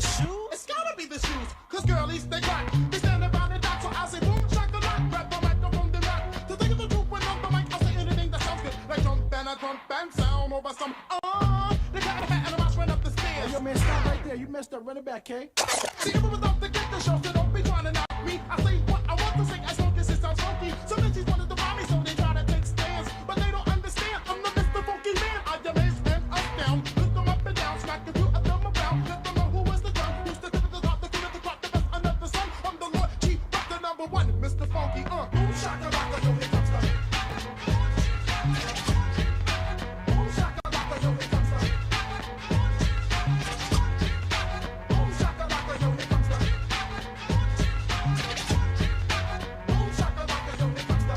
shoes? It's gotta be the shoes, cause girlies, they got. They stand around and dance, so I say boom, shakalaka. Grab the microphone, then rock. To think of the group when on the mic, I'll say anything that sounds good. Like jump and sound over some, they got a hat and a mouse run up the stairs. Hey, yo, man, stop right there. You messed up. Run it back, K. See, if it was up to get the show, so don't be trying to knock me. I say what I want to say, I smoke it sounds funky. Some bitches wanted to buy me, so they try to take stands. But they don't understand, I'm the Mr. Funky Man. I amaze and up down, lift them up and down, smack a few of them around. Let them know who is the drum, who's the tip of the top, the king of the crop, the best under the sun. I'm the Lord Chief, rock the number one, Mr. Funky, boom, shakalaka, yo, here comes the. Boom, shakalaka, yo, here comes the. Boom, shakalaka, yo, here comes the. Boom, shakalaka, yo, here comes the.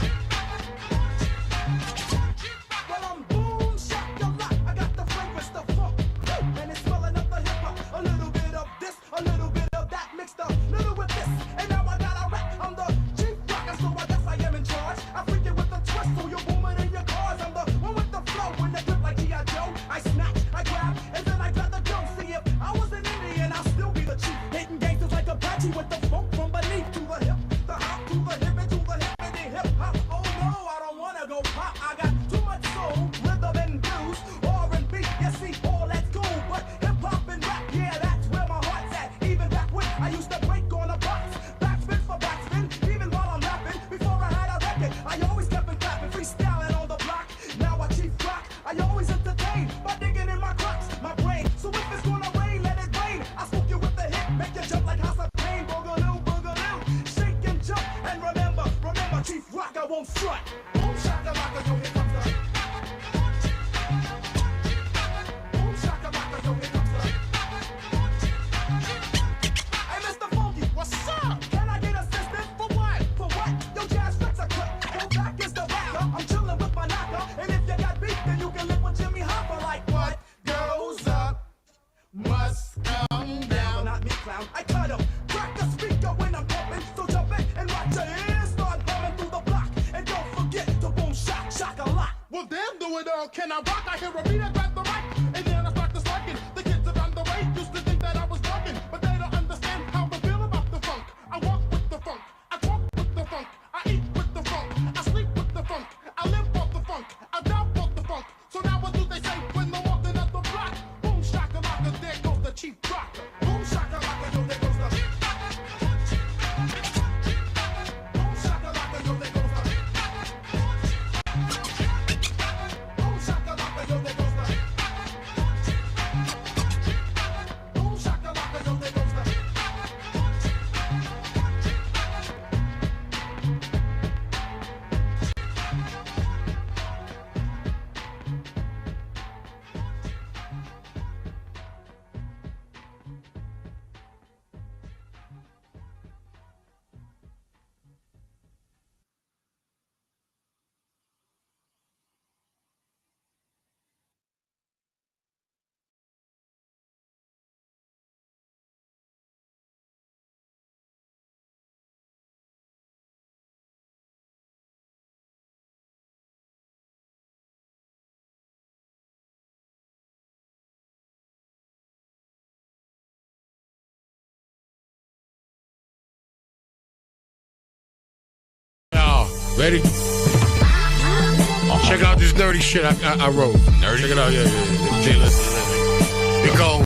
Well, I'm boom, shakalaka, I got the fragrance, the funk, and it's smelling up the hip-hop. A little bit of this, a little bit of that, mixed up, little with this, and now I got a rap. I'm the chief rocker, so I guess I am in charge. I freak it with a twist, so you're booming in your cars. I'm the one with the flow, when they grip like G.I. Joe. I snatch, I grab, and then I grab the dough. See, if I was an Indian, I'll still be the chief. Hitting gangsters like Apache with the funk from beneath. To the hip, the hop, to the hip, and to the hip, and the hip hop. Oh no, I don't wanna go pop. I got too much soul, rhythm and blues, R&B. You see, all that's cool, but hip hop and rap, yeah, that's where my heart's at. Even back when I used to break on a box, backspin for backspin, even while I'm rapping. Before I had a record, I always kept it clapping, freestyling on the block. Now I chief rock, I always entertain by digging in my crux, my brain. So if it's gonna rain, let it rain. I spook you with the hit, make you jump like House of Pain. Boogaloo, boogaloo, shake and jump, and remember, chief rock, I won't front. Boom shakalaka, yo, here comes the. Boom shakalaka, yo, here comes the. Hey, Mr. Funky, what's up? Can I get assistance? For what? For what? Yo, jazz flex a cut. Go back is the rocker. I'm chilling with my knocker. And if you got beef, then you can live with Jimmy Hopper. Like what goes up must come down. Not me, clown. I cut him. Crack the speaker when I'm pumping. So jump in and watch your ears start bumming through the block. And don't forget to boom shock, shock a lot. Well, damn, do it all. Can I rock? I hear a beat and grab the mic. And then I start to slacking. The kids around the way used to think that I was talking. But they don't understand how I feel about the funk. I walk with the funk. I talk with the funk. I eat with the funk. I sleep with the funk. I live off the funk. I die off the funk. So now what do they say when they're walking up the block? Boom shakalaka, there goes the chief rocker. Boom shakalaka, yo, there goes the. Boom shakalaka, yo, there goes the. Boom shakalaka, yo, there goes the. Boom shakalaka, yo, there goes the. Ready? Check out this nerdy shit I wrote. Nerdy? Check it out, yeah. Jay, listen. It go,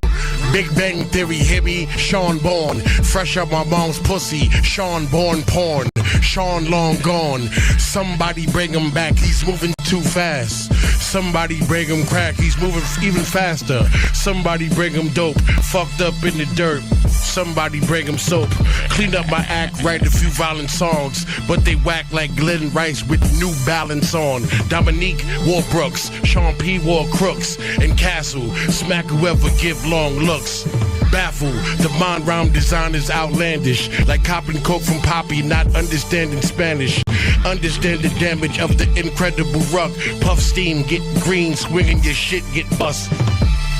Big Bang Theory, hear me, Sean Bourne. Fresh up my mom's pussy, Sean Bourne porn. Sean long gone. Somebody bring him back, he's moving too fast. Somebody bring him crack, he's moving even faster. Somebody bring him dope, fucked up in the dirt. Somebody bring him soap. Clean up my act, write a few violent songs. But they whack like Glenn Rice with New Balance on. Dominique wore Brooks, Sean P wore Crooks. And Castle, smack whoever give long looks. Baffled, the mind rhyme design is outlandish. Like copping coke from Poppy, not understanding Spanish. Understand the damage of the incredible ruck. Puff steam, get green, swinging your shit, get bust.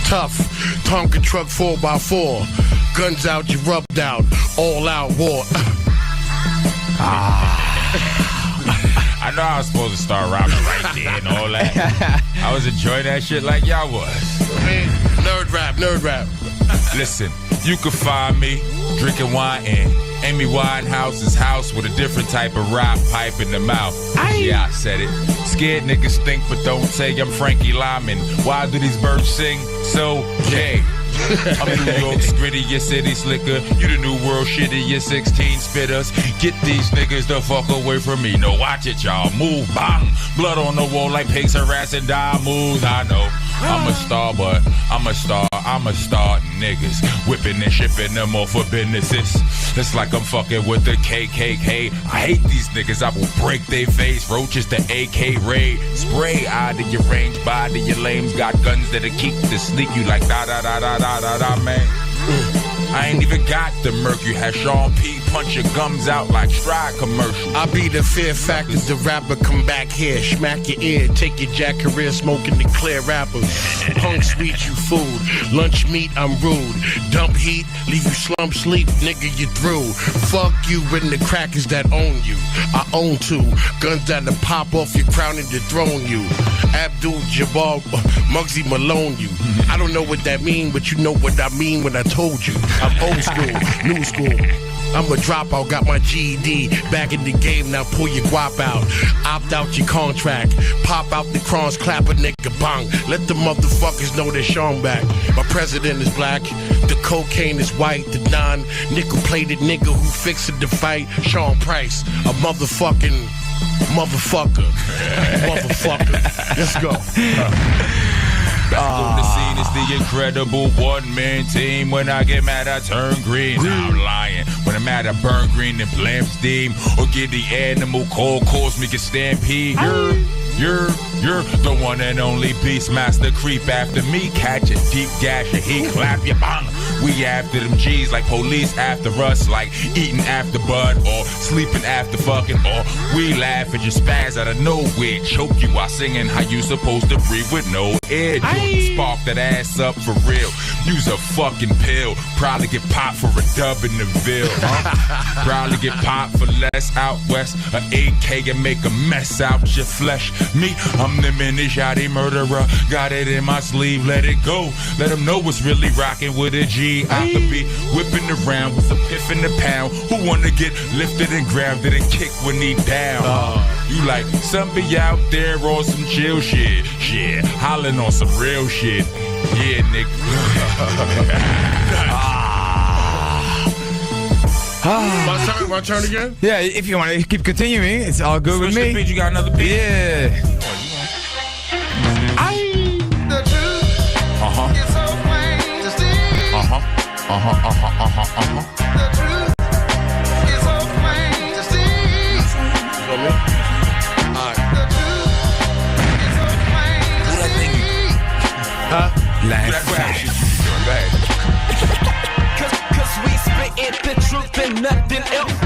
Tough, Tonka truck 4x4. Guns out, you rubbed out, all out war. I know I was supposed to start rapping right there and all that. I was enjoying that shit like y'all was. Man, nerd rap. Listen, you can find me drinking wine in Amy Winehouse's house with a different type of rap pipe in the mouth. Yeah, I said it. Scared niggas think but don't say I'm Frankie Lyman. Why do these birds sing so gay? I'm New York's grittiest city slicker. You the new world shittiest 16 spitters. Get these niggas the fuck away from me. No, watch it, y'all. Move, bang. Blood on the wall like pigs harassing die moves. I know. I'm a star, but I'm a star niggas. Whipping and shipping them off for businesses. It's like I'm fucking with the KKK. I hate these niggas, I will break their face. Roaches the AK raid. Spray out of your range, body your lames. Got guns that'll keep to sneak you like da-da-da-da-da-da-da, man. I ain't even got the merc. You had Sean P. punch your gums out like Stride commercial. I be the fear factor, the rapper come back here, smack your ear, take your jack career smoking the clear rapper. Punk sweet, you food. Lunch meat, I'm rude. Dump heat, leave you slump sleep, nigga, you through. Fuck you and the crackers that own you. I own two guns that'll pop off your crown and dethrone you. Abdul Jabbar, Muggsy Malone you. I don't know what that mean, but you know what I mean when I told you. I'm old school, new school. I'm a dropout, got my GED, back in the game, now pull your guap out. Opt out your contract, pop out the crons, clap a nigga, bang. Let the motherfuckers know that Sean back. My president is black, the cocaine is white, the non-nickel-plated nigga who fixed the fight, Sean Price, a motherfucker. Let's go. On the scene is the incredible one-man team. When I get mad, I turn green. I'm lying. When I'm mad, I burn green and blam steam. Or get the animal cold, cause me get stampede. You're the one and only Beastmaster. Creep after me, catch a deep gash, and he clap you, bang. We after them G's like police after us, like eating after bud or sleeping after fucking, or we laugh at your spaz out of nowhere, choke you while singing how you supposed to breathe with no air. Spark that ass up for real. Use a fucking pill. Probably get popped for a dub in the Ville. Probably get popped for less out west. An AK and make a mess out your flesh. Me, I'm the mini shotty murderer. Got it in my sleeve, let it go. Let them know what's really rocking with a G. I could be whipping around with a piff in the pound. Who wanna get lifted and grounded and kick when he down? You like, some be out there on some chill shit. Shit, hollering on some real shit. Yeah, nigga. My turn again? Yeah, if you want to keep continuing, it's all good with me. Beat, you got another beat? Yeah. The truth is so plain to see. The truth is so plain to see. So me? The truth is so plain to see. Last fact. Go ahead. Cause we spittin' the truth and nothing else.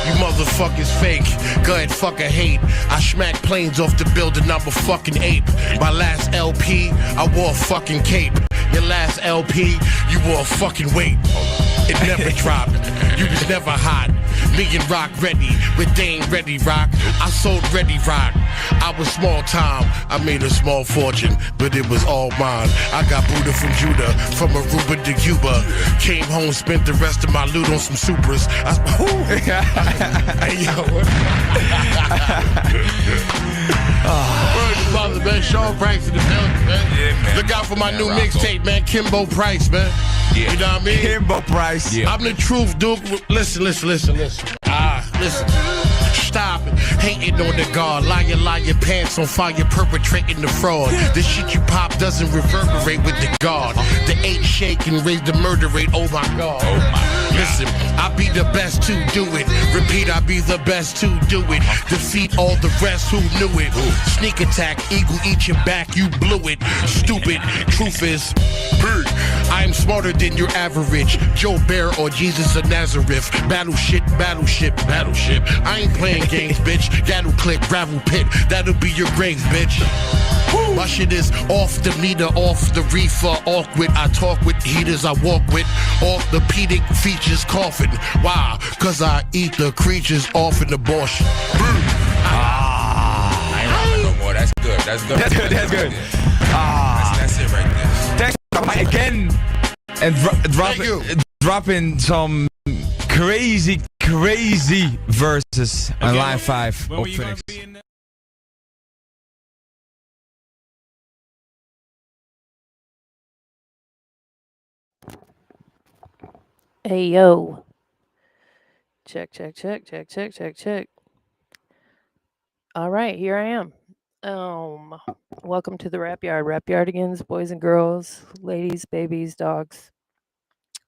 You motherfuckers fake, go ahead fuck a hate. I smack planes off the building, I'm a fucking ape. My last LP, I wore a fucking cape. Your last LP, you wore a fucking weight. It never dropped, you was never hot. Me and Rock ready, but they ain't ready rock. I sold ready rock, I was small time. I made a small fortune, but it was all mine. I got Buddha from Judah, from Aruba to Cuba. Came home, spent the rest of my loot on some Supras. Hey, yo. Brother, man, Sean Price in the building, man. Yeah, man. Look out for my new Rocco. mixtape, man. Kimbo Price, man. Yeah. You know what I mean? Kimbo Price. Yeah. I'm the truth, dude. Listen. Listen. Stop hating on the guard. Liar, pants on fire, perpetrating the fraud. The shit you pop doesn't reverberate with the guard. The 8 shake and raise the murder rate. Oh my God. Oh my God. Listen, I be the best to do it. Repeat, I be the best to do it. Defeat all the rest who knew it. Sneak attack, eagle eat your back, you blew it. Stupid, truth is, I am smarter than your average. Joe Bear or Jesus of Nazareth. Battleship. I ain't playing games, bitch. That'll click, gravel pit. That'll be your grave, bitch. My shit is off the meter, off the reefer, awkward. I talk with heaters, I walk with orthopedic features, coughing. Why? Cause I eat the creatures off in abortion. I ain't rapping no more. That's good. That's good. That's good. That's it right there. Thanks again. and Thank you. dropping some crazy verses on Line 5 When op were you gonna Phoenix. be in there? Hey yo. Check. All right, here I am. Welcome to the Rap Yardigans, boys and girls, ladies, babies, dogs,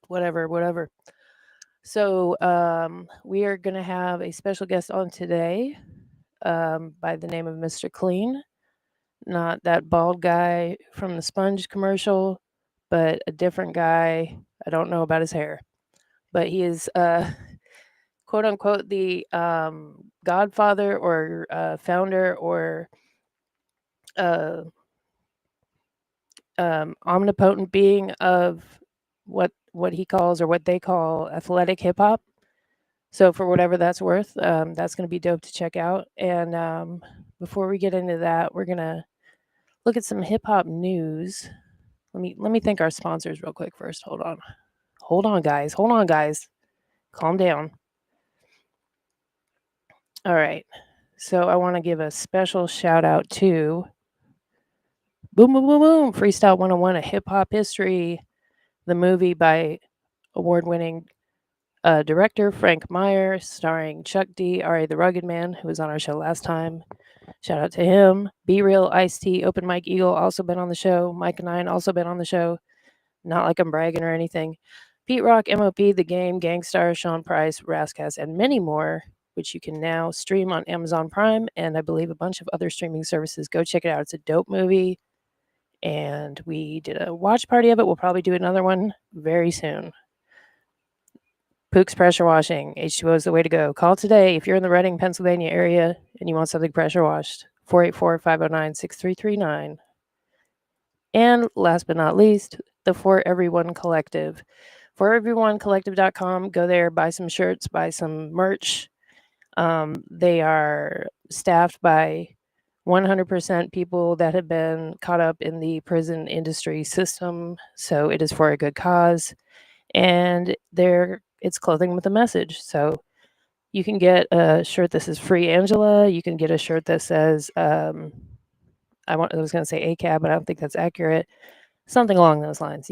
whatever. So, we are gonna have a special guest on today, by the name of Mr. Kleen. Not that bald guy from the Sponge commercial, but a different guy. I don't know about his hair, but he is quote unquote the godfather or founder or uh, omnipotent being of what he calls or what they call athletic hip hop. So for whatever that's worth, that's going to be dope to check out. And before we get into that, we're gonna look at some hip hop news. Let me thank our sponsors real quick first. Hold on, guys. Calm down. All right. So I want to give a special shout out to Boom, Freestyle 101, a hip hop history, the movie by award winning director Frank Meyer, starring Chuck D, R.A. the Rugged Man, who was on our show last time. Shout out to him. Be Real, Ice-T, Open Mike Eagle, also been on the show. Mike and I also been on the show. Not like I'm bragging or anything. Pete Rock, MOP, The Game, Gangstar, Sean Price, Rascas, and many more, which you can now stream on Amazon Prime and I believe a bunch of other streaming services. Go check it out. It's a dope movie. And we did a watch party of it. We'll probably do another one very soon. Pook's Pressure Washing. H2O is the way to go. Call today if you're in the Reading, Pennsylvania area and you want something pressure washed. 484-509-6339. And last but not least, the For Everyone Collective. ForEveryoneCollective.com. Go there, buy some shirts, buy some merch. They are staffed by 100% people that have been caught up in the prison industry system. So it is for a good cause. And it's clothing with a message. So you can get a shirt that says Free Angela. You can get a shirt that says, I was going to say ACAB, but I don't think that's accurate. Something along those lines,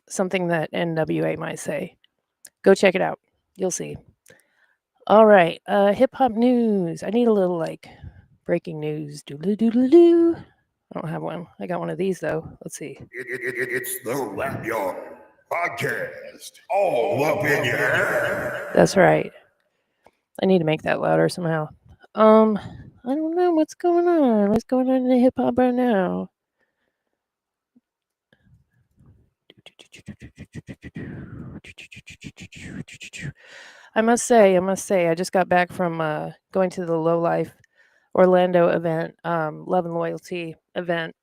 something that NWA might say. Go check it out. You'll see. All right, hip hop news. I need a little breaking news. Doodle-doo. I don't have one. I got one of these though. Let's see. It's the Rap Yard Podcast. All up in your ass. That's right. I need to make that louder somehow. I don't know what's going on. What's going on in the hip hop right now? I must say, I just got back from going to the Low Life Orlando event, Love and Loyalty event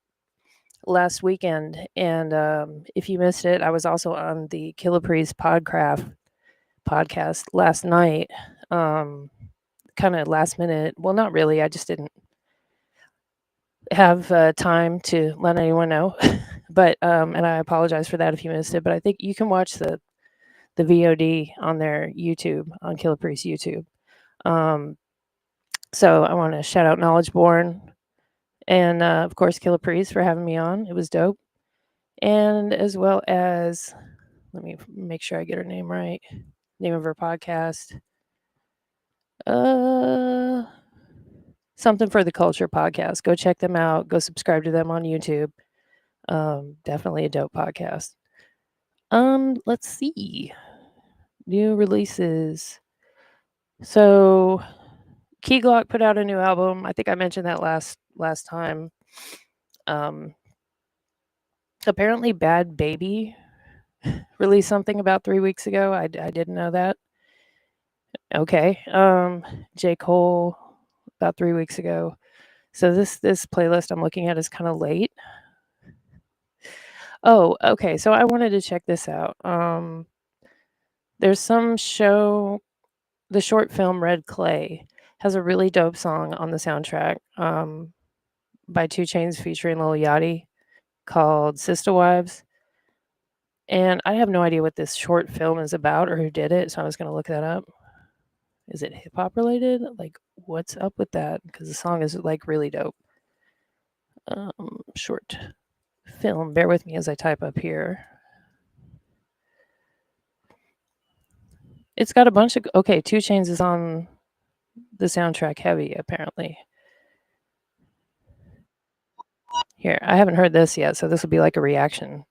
last weekend. And if you missed it, I was also on the Killipriest podcast last night. Kind of last minute. Well, not really. I just didn't have time to let anyone know. But and I apologize for that if you missed it. But I think you can watch the VOD on their YouTube, on Killipriest YouTube. So I want to shout out Knowledge Born and of course Killipriest for having me on. It was dope. And as well as, let me make sure I get her name right. Name of her podcast. Something for the Culture podcast. Go check them out. Go subscribe to them on YouTube. Definitely a dope podcast. Let's see. New releases. So Key Glock put out a new album. I think I mentioned that last time. Apparently Bad Baby released something about 3 weeks ago. I didn't know that. Okay. J. Cole about 3 weeks ago. So this playlist I'm looking at is kind of late. Oh, okay. So I wanted to check this out. There's some show, the short film Red Clay has a really dope song on the soundtrack by 2 Chainz featuring Lil Yachty called Sister Wives. And I have no idea what this short film is about or who did it, so I was going to look that up. Is it hip hop related? Like, what's up with that? Because the song is like really dope. Short film. Bear with me as I type up here. It's got a bunch of 2 Chainz is on the soundtrack heavy, apparently. Here, I haven't heard this yet, so this will be like a reaction.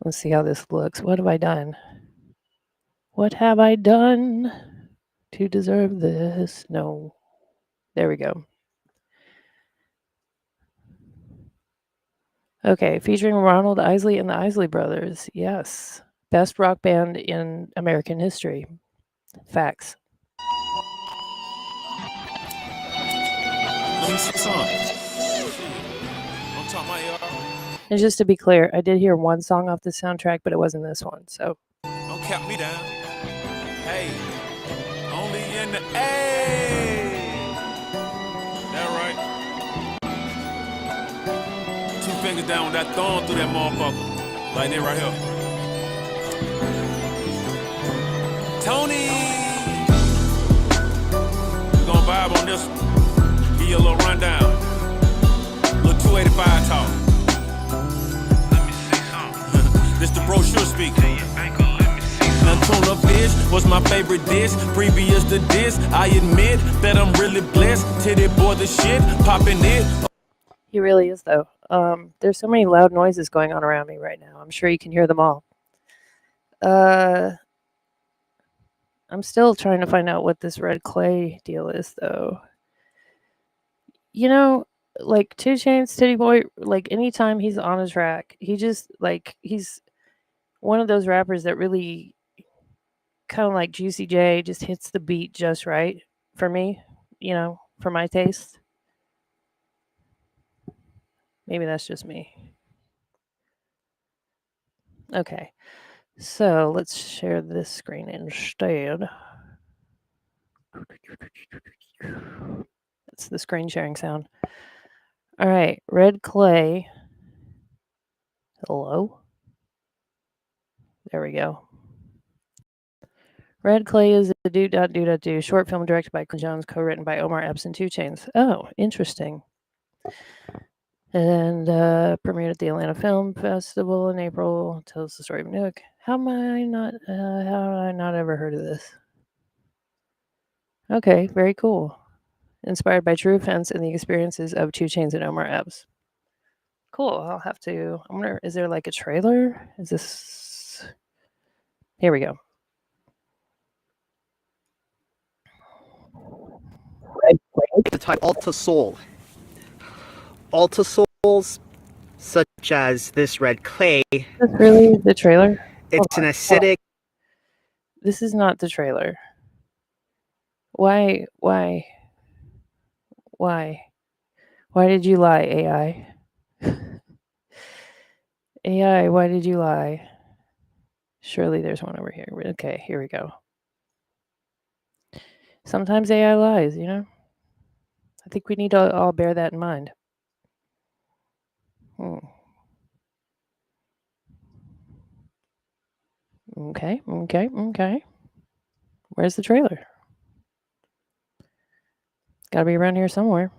Let's see how this looks. What have I done? What have I done to deserve this? No. There we go. Okay, featuring Ronald Isley and the Isley Brothers. Yes. Best rock band in American history. Facts. Let me see something. I'm talking about y'all. And just to be clear, I did hear one song off the soundtrack, but it wasn't this one. So Don't count me down. Hey, only in the A. That right? 2 fingers down with that thumb through that motherfucker. Like that right here. Tony! We're gonna vibe on this one. Give you a little rundown. Little 285 talk. Let me see something. This the brochure speaking. Now tuna fish was my favorite dish. Previous to this, I admit that I'm really blessed. Titty boy the shit, popping it. he really is, though. There's so many loud noises going on around me right now. I'm sure you can hear them all. I'm still trying to find out what this Red Clay deal is, though. You know, like 2 Chainz, Titty Boy, like anytime he's on a track, he just like he's one of those rappers that really kind of like Juicy J just hits the beat just right for me, you know, for my taste. Maybe that's just me. Okay. So let's share this screen instead. That's the screen sharing sound. All right, Red Clay. Hello. There we go. Red Clay is a do short film directed by Clint Jones, co-written by Omar Epps and 2 Chainz. Oh, interesting. And premiered at the Atlanta Film Festival in April. Tells the story of Nook. How have I not ever heard of this? Okay, very cool. Inspired by true events and the experiences of 2 Chainz and Omar Epps. Cool. I'll have to. I wonder, is there like a trailer? Is this? Here we go. The type Alta Soul. Alta Souls, such as this Red Clay, Is this really the trailer? it's an acidic. This is not the trailer. Why did you lie, AI? AI, why did you lie? Surely there's one over here. Okay, here we go. Sometimes AI lies, you know? I think we need to all bear that in mind. Okay. Where's the trailer? Gotta be around here somewhere.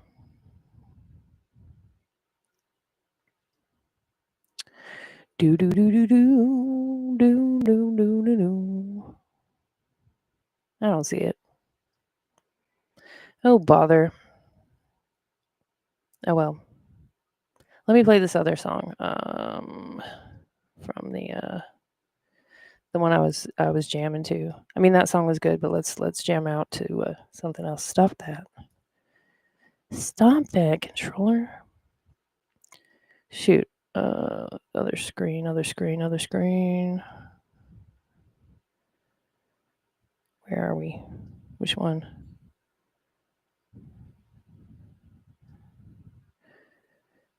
Do. I don't see it. Oh, bother. Oh, well. Let me play this other song from the one I was jamming to. I mean, that song was good, but let's jam out to something else. Stop that. Stop that, controller. Shoot. Other screen. Where are we? Which one?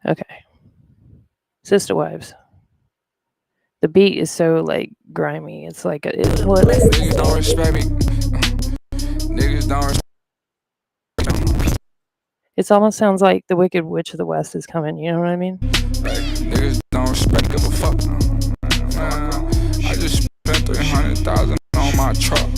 Okay. Sister Wives. The beat is so like grimy. It's like Niggas don't respect me. Niggas don't respect me. It almost sounds like the Wicked Witch of the West is coming. You know what I mean? Like, niggas don't respect, give a fuck. Man, I just spent 300,000 on my truck.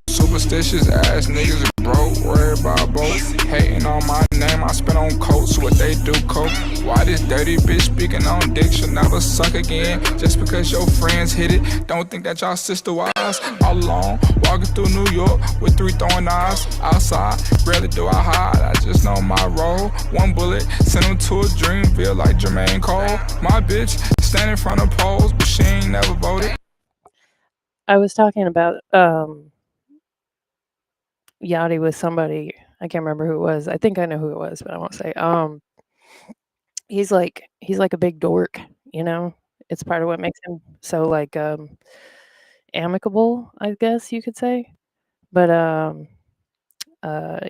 Superstitious ass niggas is broke, worried about both. Hating on my name, I spent on coats, what they do, coke. Why this dirty bitch speaking on dick should never suck again? Just because your friends hit it, don't think that y'all sister wise. All alone, walking through New York with 3 throwing knives. Outside, rarely do I hide, I just know my role. 1 bullet, send him to a Dreamville like Jermaine Cole. My bitch, stand in front of polls, but she ain't never voted. I was talking about Yachty with somebody. I can't remember who it was. I think I know who it was, but I won't say. He's like a big dork, you know? It's part of what makes him so like amicable, I guess you could say. But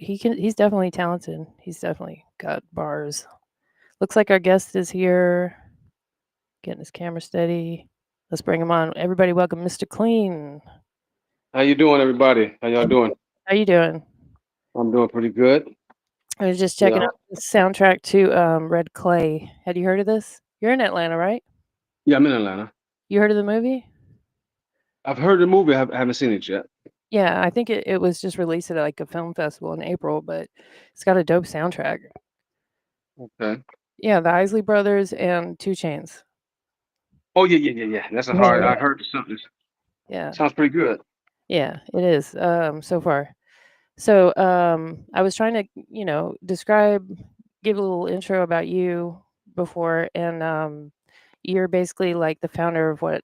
he's definitely talented. He's definitely got bars. Looks like our guest is here. Getting his camera steady. Let's bring him on. Everybody welcome Mr. Kleen. How you doing, everybody? How y'all doing? How you doing? I'm doing pretty good. I was just checking Yeah. out the soundtrack to Red Clay. Had you heard of this? You're in Atlanta, right? Yeah, I'm in Atlanta. You heard of the movie? I've heard the movie. I haven't seen it yet. Yeah, I think it was just released at like a film festival in April, but it's got a dope soundtrack. Okay. Yeah, the Isley Brothers and 2 Chainz. Oh yeah. That's a Yeah, hard. yeah. I heard something. Yeah. Sounds pretty good. Yeah, it is, so far. So, I was trying to, give a little intro about you before, and you're basically like the founder of what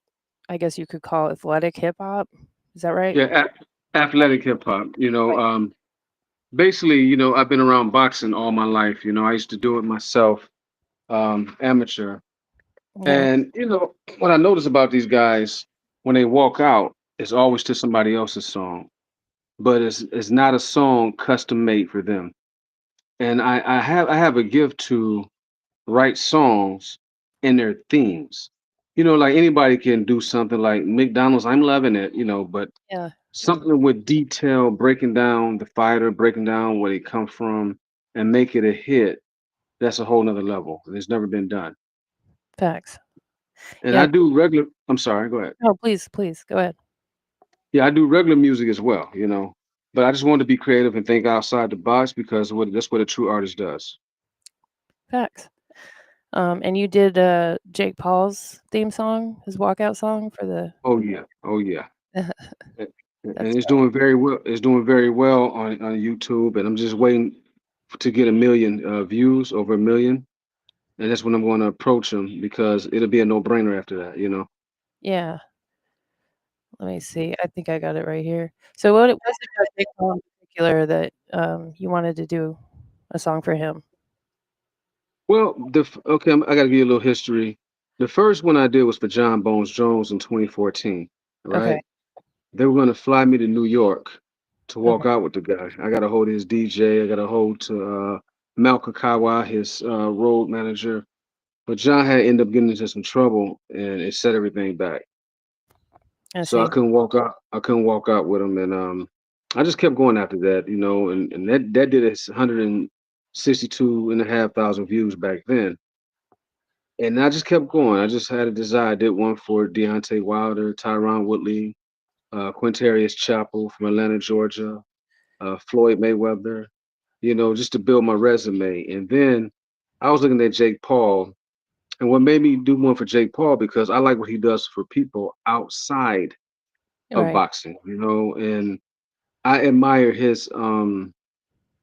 I guess you could call athletic hip hop. Is that right? Yeah, athletic hip hop. Right. Basically, I've been around boxing all my life. I used to do it myself, amateur. Yeah. And what I notice about these guys when they walk out, it's always to somebody else's song, but it's not a song custom made for them. And I have a gift to write songs in their themes. Like anybody can do something like McDonald's, I'm loving it, but Yeah. something with detail, breaking down the fighter, breaking down where they come from, and make it a hit. That's a whole nother level. And it's never been done. Facts. And Yeah. I do regular. I'm sorry. Go ahead. No, please, go ahead. Yeah, I do regular music as well. But I just wanted to be creative and think outside the box because that's what a true artist does. Facts. And you did Jake Paul's theme song, his walkout song for the. Oh yeah. Oh yeah. And That's it's doing very well. It's doing very well on YouTube, and I'm just waiting to get 1 million views, over 1 million, and that's when I'm going to approach him because it'll be a no-brainer after that. yeah. Let me see. I think I got it right here. So what was it about Jake Paul in particular that you wanted to do a song for him? Well, okay, I got to give you a little history. The first one I did was for John Bones Jones in 2014. Okay. Right? They were going to fly me to New York to walk Okay. out with the guy. I got a hold of his DJ. I got a hold to Malcolm Kawa, his road manager. But John had ended up getting into some trouble, and it set everything back. I So I see. couldn't walk out. I couldn't walk out with him, and I just kept going after that, and that did 162,500 views back then. And I just kept going. I just had a desire. I did one for Deontay Wilder, Tyron Woodley, Quintarius Chapel from Atlanta, Georgia, Floyd Mayweather, just to build my resume. And then I was looking at Jake Paul, and what made me do one for Jake Paul because I like what he does for people outside of Right. boxing, and I admire his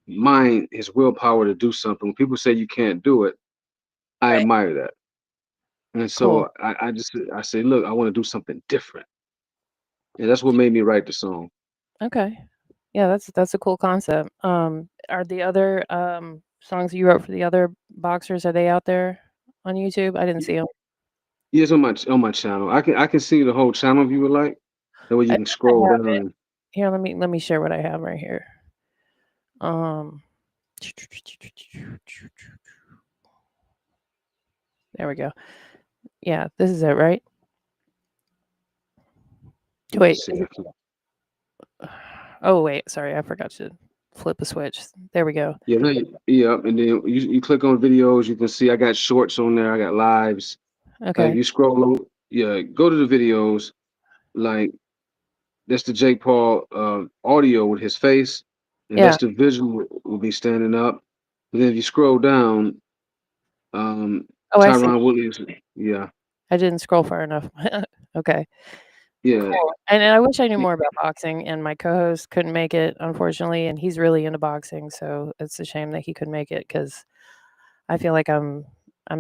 mind, his willpower to do something. When people say you can't do it, I Right. admire that. And Cool. so I say, look, I want to do something different. And that's what made me write the song. Okay. Yeah, that's a cool concept. Are the other songs you wrote for the other boxers, are they out there on YouTube? I didn't see them. Yes, on my channel. I can see the whole channel if you would like. That way you I can think I scroll have down. it. Here, let me share what I have right here. There we go. Yeah, this is it, right? Wait. Let's see. Oh wait, sorry, I forgot to flip a switch. There we go. Yeah, and then you click on videos, you can see I got shorts on there, I got lives. Like Okay. if you scroll over, go to the videos, like that's the Jake Paul audio with his face, and Yeah. that's the visual will be standing up. And then if you scroll down, Oh, I see. Tyron Woodley's, yeah, I didn't scroll far enough. Okay. yeah. Cool. And I wish I knew more about boxing, and my co-host couldn't make it, unfortunately, and he's really into boxing, so it's a shame that he couldn't make it because I feel like I'm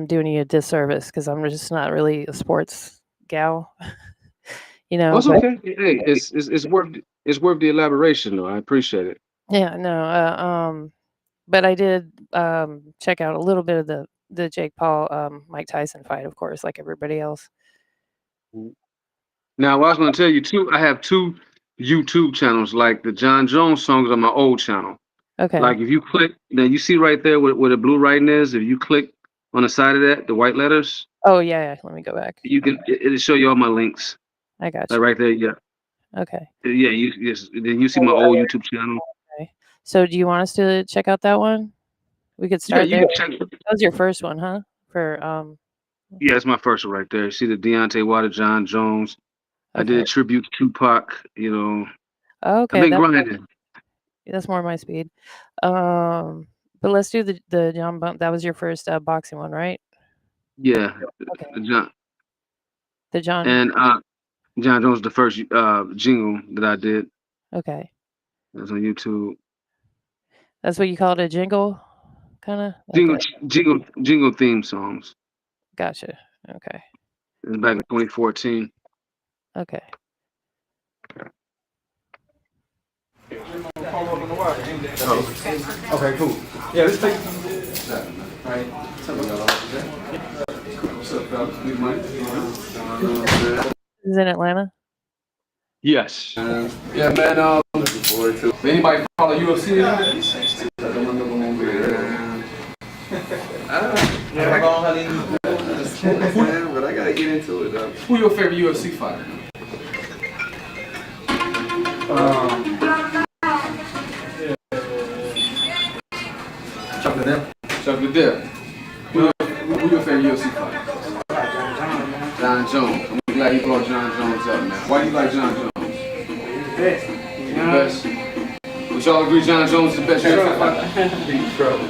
doing you a disservice because I'm just not really a sports gal, Oh, it's but okay. Hey, it's worth the elaboration though. I appreciate it. yeah, no, but I did check out a little bit of the Jake Paul Mike Tyson fight, of course, like everybody else. Now, what I was going to tell you too, I have 2 YouTube channels. Like the John Jones songs on my old channel. Okay. Like if you click, now you see right there where the blue writing is. If you click on the side of that, the white letters, Oh yeah, let me go back. you can it'll show you all my links. I got Like you. right there, yeah, Okay. yeah. Then you see my old YouTube channel. Okay. So do you want us to check out that one? We could Yeah, start you there. can check. That was your first one, huh? For Yeah, it's my first one right there. See the Deontay Wilder, John Jones. I did okay. a tribute to Tupac. I've Okay, been grinding. that's more my speed. But let's do the John Bump. That was your first boxing one, right? Yeah, Okay. John The John. and John Jones, the first jingle that I did. Okay. It was on YouTube. That's what you call it, a jingle, kind of. Jingle theme songs. Gotcha. Okay. It was back in 2014. Okay. Okay, cool. Yeah, let's take. Right. What's up, fellas? Good Mike. Is it in Atlanta? Yes. Yeah, man. Looking forward to. Anybody follow UFC? But I gotta get into it though. Who your favorite UFC fighter? Chuck Liddell. Who your favorite UFC fighter? John Jones. I'm glad you brought John Jones up, man. Why do you like John Jones? The best. Would y'all agree John Jones is the best UFC fighter? He's trouble.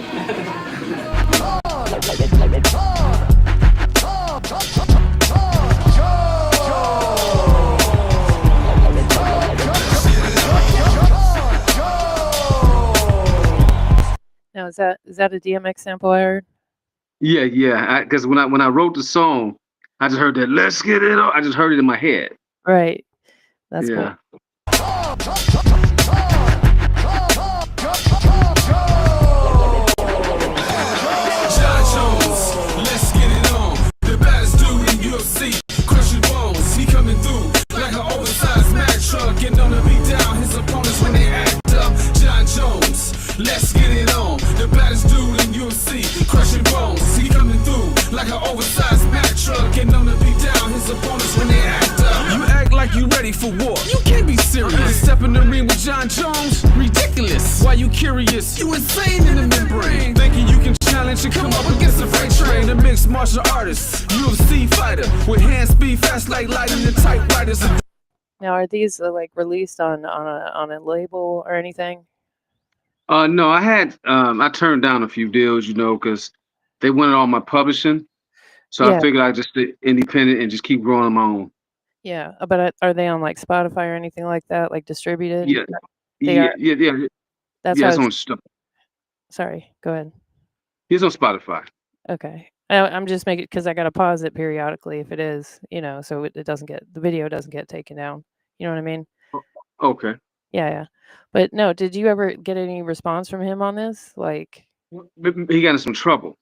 Now is that a DMX sample I heard? Yeah. Because when I wrote the song, I just heard that "Let's Get It On." I just heard it in my head. Right. That's Yeah. cool. John Jones, let's get it on. The baddest dude in UFC, crushing bones. He coming through like an oversized Mack truck, getting on the beat down his opponents when they act up. John Jones, let's get it on. The baddest dude in UFC, crushing bones. He coming through like an oversized Mack truck, getting on the beat down his opponents when they act up. You act like you ready for war. You can't be serious. Step in the ring with John Jones, ridiculous. Why you curious? You insane in the membrane. Thinking you can challenge and come up against a freight train. A mixed martial artist, UFC fighter with hand speed fast like lightning and typewriters. Now are these like released on a label or anything? No, I had I turned down a few deals, because they wanted all my publishing. So Yeah. I figured I'd just stay independent and just keep growing on my own. Yeah, but are they on like Spotify or anything like that, like distributed? Yeah. They Yeah, are. yeah. That's Yeah, why it's I on was, stuff. sorry. Go ahead. It's on Spotify. Okay. I'm just making because I got to pause it periodically if it is, so it doesn't get the video doesn't get taken down. You know what I mean? Okay. Yeah. But no, did you ever get any response from him on this? Like, But he got in some trouble.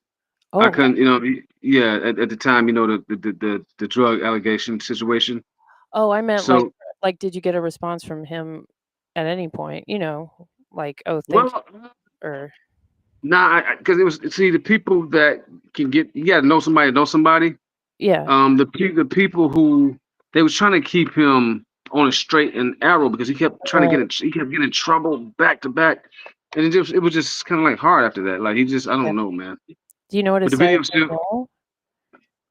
I oh, couldn't, at the time, the drug allegation situation. oh, I meant So, like, did you get a response from him at any point? Like, oh, thank you, well, or nah, because it was, see, the people that can get, you got to know somebody, yeah, the people who, they was trying to keep him on a straight and narrow because he kept trying to right, he kept getting in trouble back to back. and it was just kind of like hard after that. Like he just, I Yeah. don't know, man. Do you know what But his the video status is still, now?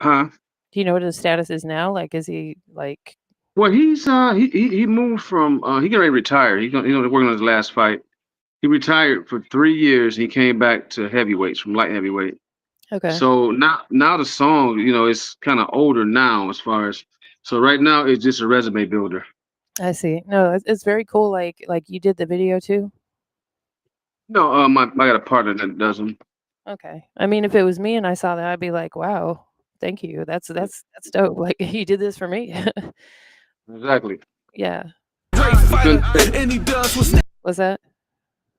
huh? Do you know what his status is now? Like, is he like? Well, he moved from he getting ready to retire. He's gonna working on his last fight. He retired for 3 years. He came back to heavyweights from light heavyweight. Okay, So now the song, it's kind of older now as far as. So right now it's just a resume builder. I see. No, it's very cool. Like you did the video too. No, I got a partner that does them. Okay. I mean, if it was me and I saw that, I'd be like, wow, thank you. That's dope. Like you did this for me. Exactly. Yeah. Great He fighter, couldn't, and he does what's Was that?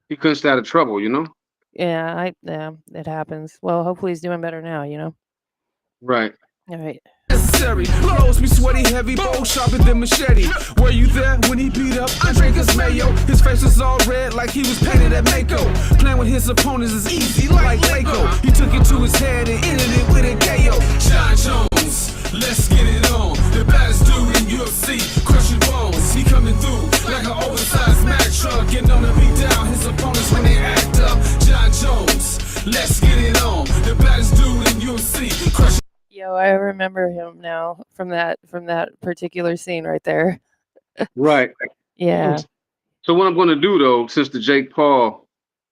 he couldn't stay out of trouble, Yeah, it happens. Well, hopefully he's doing better now, Right. All right. necessary. Clothes be sweaty, heavy, bow sharper than machete. Were you there when he beat up Andreas Mayo? His face was all red like he was painted at Mako. Playing with his opponents is easy like Lego. He took it to his head and ended it with a KO. John Jones, let's get it on. The baddest dude in UFC, crushing bones. He coming through like an oversized Mack truck, getting on the beat down his opponents when they act up. John Jones, let's get it on. The baddest dude in UFC, crushing. Yo, I remember him now from that particular scene right there. Right. Yeah. So what I'm going to do though, since the Jake Paul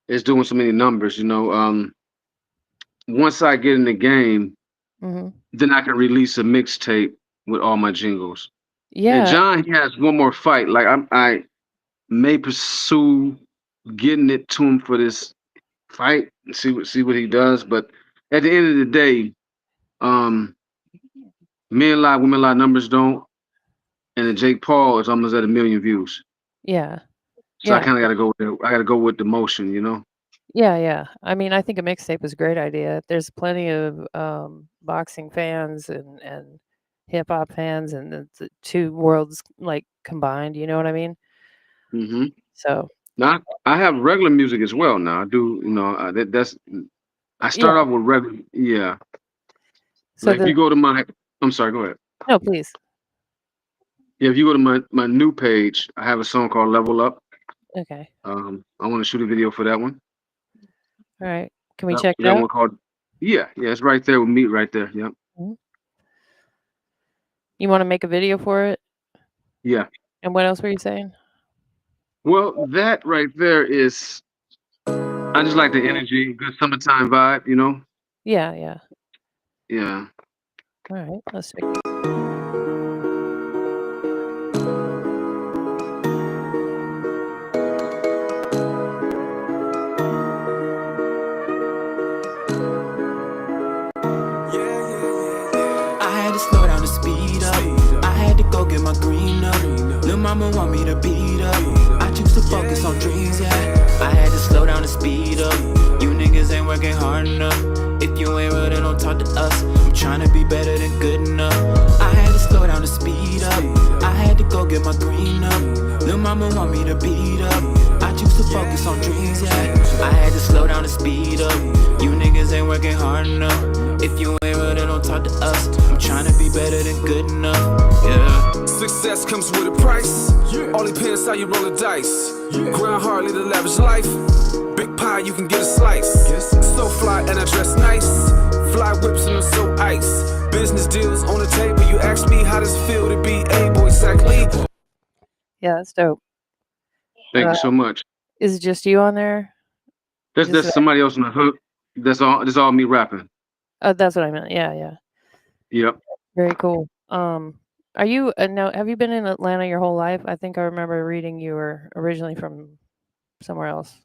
is doing so many numbers, once I get in the game, Hmm. then I can release a mixtape with all my jingles. And Yeah. John, he has one more fight. Like I may pursue getting it to him for this fight and see what he does. But at the end of the day, men lie, women lie, numbers don't. And the Jake Paul is almost at 1 million views. Yeah. So I Yeah. kind of got to go with I got to go with the motion, Yeah, yeah. I mean, I think a mixtape is a great idea. There's plenty of boxing fans and hip hop fans, and the two worlds like combined. You know what I mean? Mm-hmm. So Now I have regular music as well. Now I do, that's I start yeah. off with regular, yeah. So Like if you go to I'm sorry, go ahead. no, please. Yeah, if you go to my new page, I have a song called Level Up. Okay. I want to shoot a video for that one. All right. Can we That, check it that out? one called yeah, it's right there with me right there. Yep. Mhm. You want to make a video for it? Yeah. And what else were you saying? Well, that right there is I just like the energy, good summertime vibe, Yeah, yeah. Yeah. All right. Let's check it. I had to slow down the speed up. I had to go get my green up. Lil' mama want me to beat up. I choose to focus on dreams, yeah. I had to slow down the speed up. You niggas ain't working hard enough. If you ain't real, then don't talk to us. I'm trying to be better than good enough. I had to slow down the speed up. I had to go get my green up. Lil' mama want me to beat up. I choose to focus on dreams, yeah. I had to slow down the speed up. You niggas ain't working hard enough. If you ain't real, then don't talk to us. I'm trying to be better than good enough, yeah. Success comes with a price. All depends how you roll the dice. Grind hard, live a lavish life. Big pie, you can get a slice. So fly and I dress nice. Fly whips and I'm so ice. Business deals on the table. You ask me how does it feel to be able exactly. Yeah, that's dope. Thank you so much. Is it just you on there? There's somebody else on the hook. That's all me rapping. Oh, that's what I meant. Yeah, yeah. Yep. Very cool. Are you now? Have you been in Atlanta your whole life? I think I remember reading you were originally from somewhere else.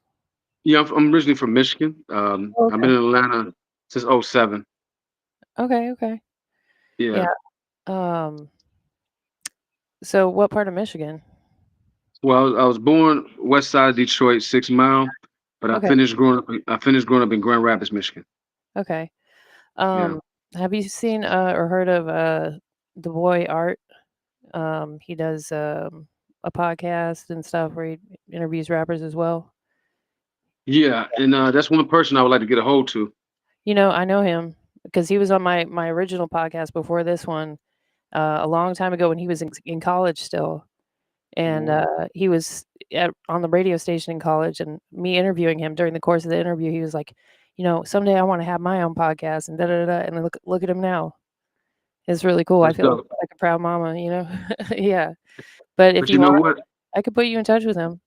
Yeah, I'm originally from Michigan. I've been in Atlanta since '07. Okay, okay. Yeah. Yeah. So what part of Michigan? Well, I was born west side of Detroit, 6 Mile, but Okay. I finished growing up in Grand Rapids, Michigan. Okay. Yeah. Have you seen or heard of the boy Art? He does a podcast and stuff where he interviews rappers as well. Yeah, and that's one person I would like to get a hold to. I know him because he was on my original podcast before this one a long time ago when he was in college still. and he was on the radio station in college, and me interviewing him during the course of the interview, he was like, someday I want to have my own podcast, and da da da. And look at him now. It's really cool. I feel like a proud mama, Yeah. But if But you you know want, what? I could put you in touch with him.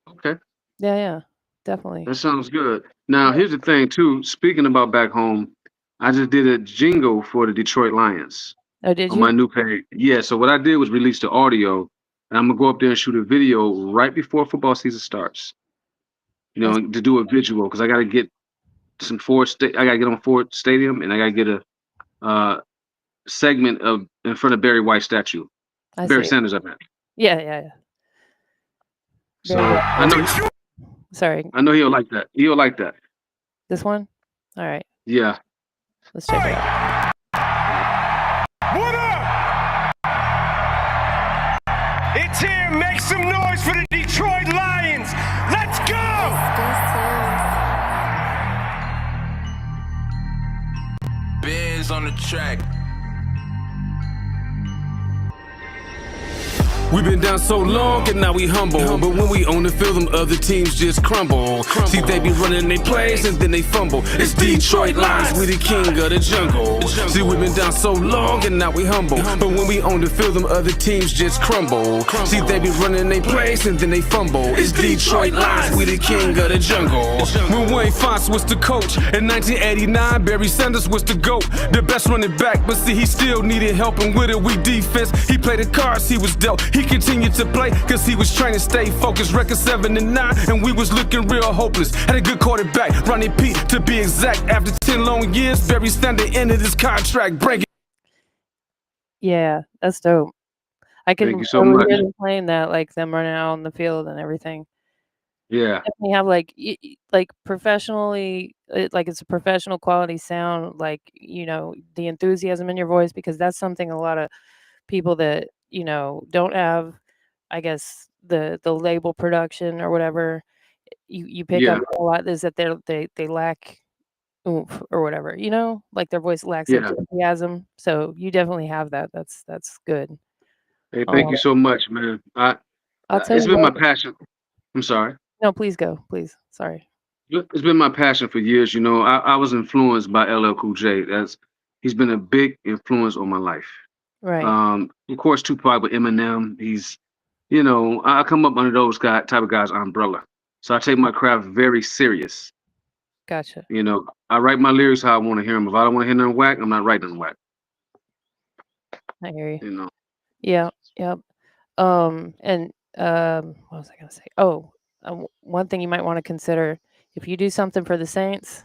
Okay, Yeah, definitely. that sounds good. Now, here's the thing, too. Speaking about back home, I just did a jingle for the Detroit Lions Oh, did on my you? new page. Yeah, so what I did was release the audio, and I'm gonna go up there and shoot a video right before football season starts. That's To do a visual because I got to get I got to get on Ford Stadium, and I got to get a segment of in front of Barry White statue, I Barry see. Sanders, I meant. Yeah. So Very I know Sorry, he'll like that. He'll like that. this one? All right, Yeah. let's check it out. What up? It's here. Make some noise for the Detroit Lions. Let's go. Biz on the track. We've been down so long and now we humble. But when we on the field, them other teams just crumble. See, they be running their plays and then they fumble. It's Detroit Lions, we the king of the jungle. See, we've been down so long and now we humble. But when we on the field, them other teams just crumble. See, they be running their plays and then they fumble. It's Detroit Lions, we the king of the jungle. When Wayne Fonts was the coach in 1989, Barry Sanders was the GOAT, the best running back. But see, he still needed help, and with a weak defense, he played the cards he was dealt. He continued to play cause he was trying to stay focused. Record 7-9, and we was looking real hopeless. Had a good quarterback, Ronnie P to be exact. After 10 long years, Barry Sanders ended his contract. Breaking. Yeah, that's dope. I can Thank you so totally much. hear them playing that, like them running out on the field and everything. Yeah. Definitely have like professionally, like it's a professional quality sound, like the enthusiasm in your voice, because that's something a lot of people that don't have, I guess, the label production or whatever, you pick Yeah. up a lot is that they lack oomph or whatever, like their voice lacks Yeah. enthusiasm. So you definitely have that. That's good. Hey, thank you so much, man. I'll tell It's you been my what. passion. I'm sorry. No, please go, please. Sorry. It's been my passion for years. I was influenced by LL Cool J. He's been a big influence on my life. Right. Of course, Tupac with Eminem. He's, I come up under those type of guys' umbrella. So I take my craft very serious. Gotcha. I write my lyrics how I want to hear them. If I don't want to hear them whack, I'm not writing them whack. I hear you. You know. Yeah. Yep. And what was I gonna say? Oh, one thing you might want to consider, if you do something for the Saints,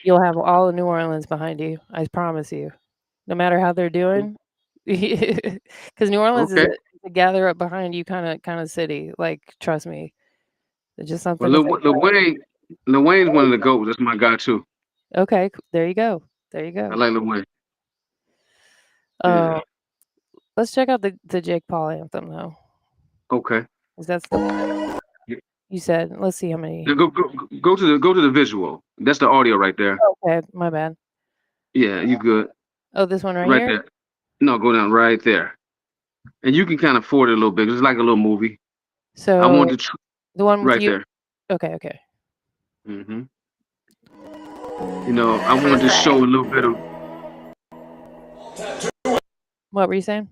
you'll have all of New Orleans behind you. I promise you. No matter how they're doing, because New Orleans is Okay. a gather up behind you kind of city. Like, trust me, it's just Well, something to think about. Lil Wayne's one of the GOATs. That's my guy too. Okay, there you go. There you I go. like Lil Wayne. Yeah. Let's check out the Jake Paul anthem though. Okay. 'Cause that's the you said. Let's see how many. Now go to the visual. That's the audio right there. Okay, my bad. Yeah, you good. Oh, this one right Right here. there. No, go down right there. And you can kind of forward it a little bit. It's like a little movie. So I want to the one with right you. there. Okay. hmm I wanted to show a little bit of. What were you saying?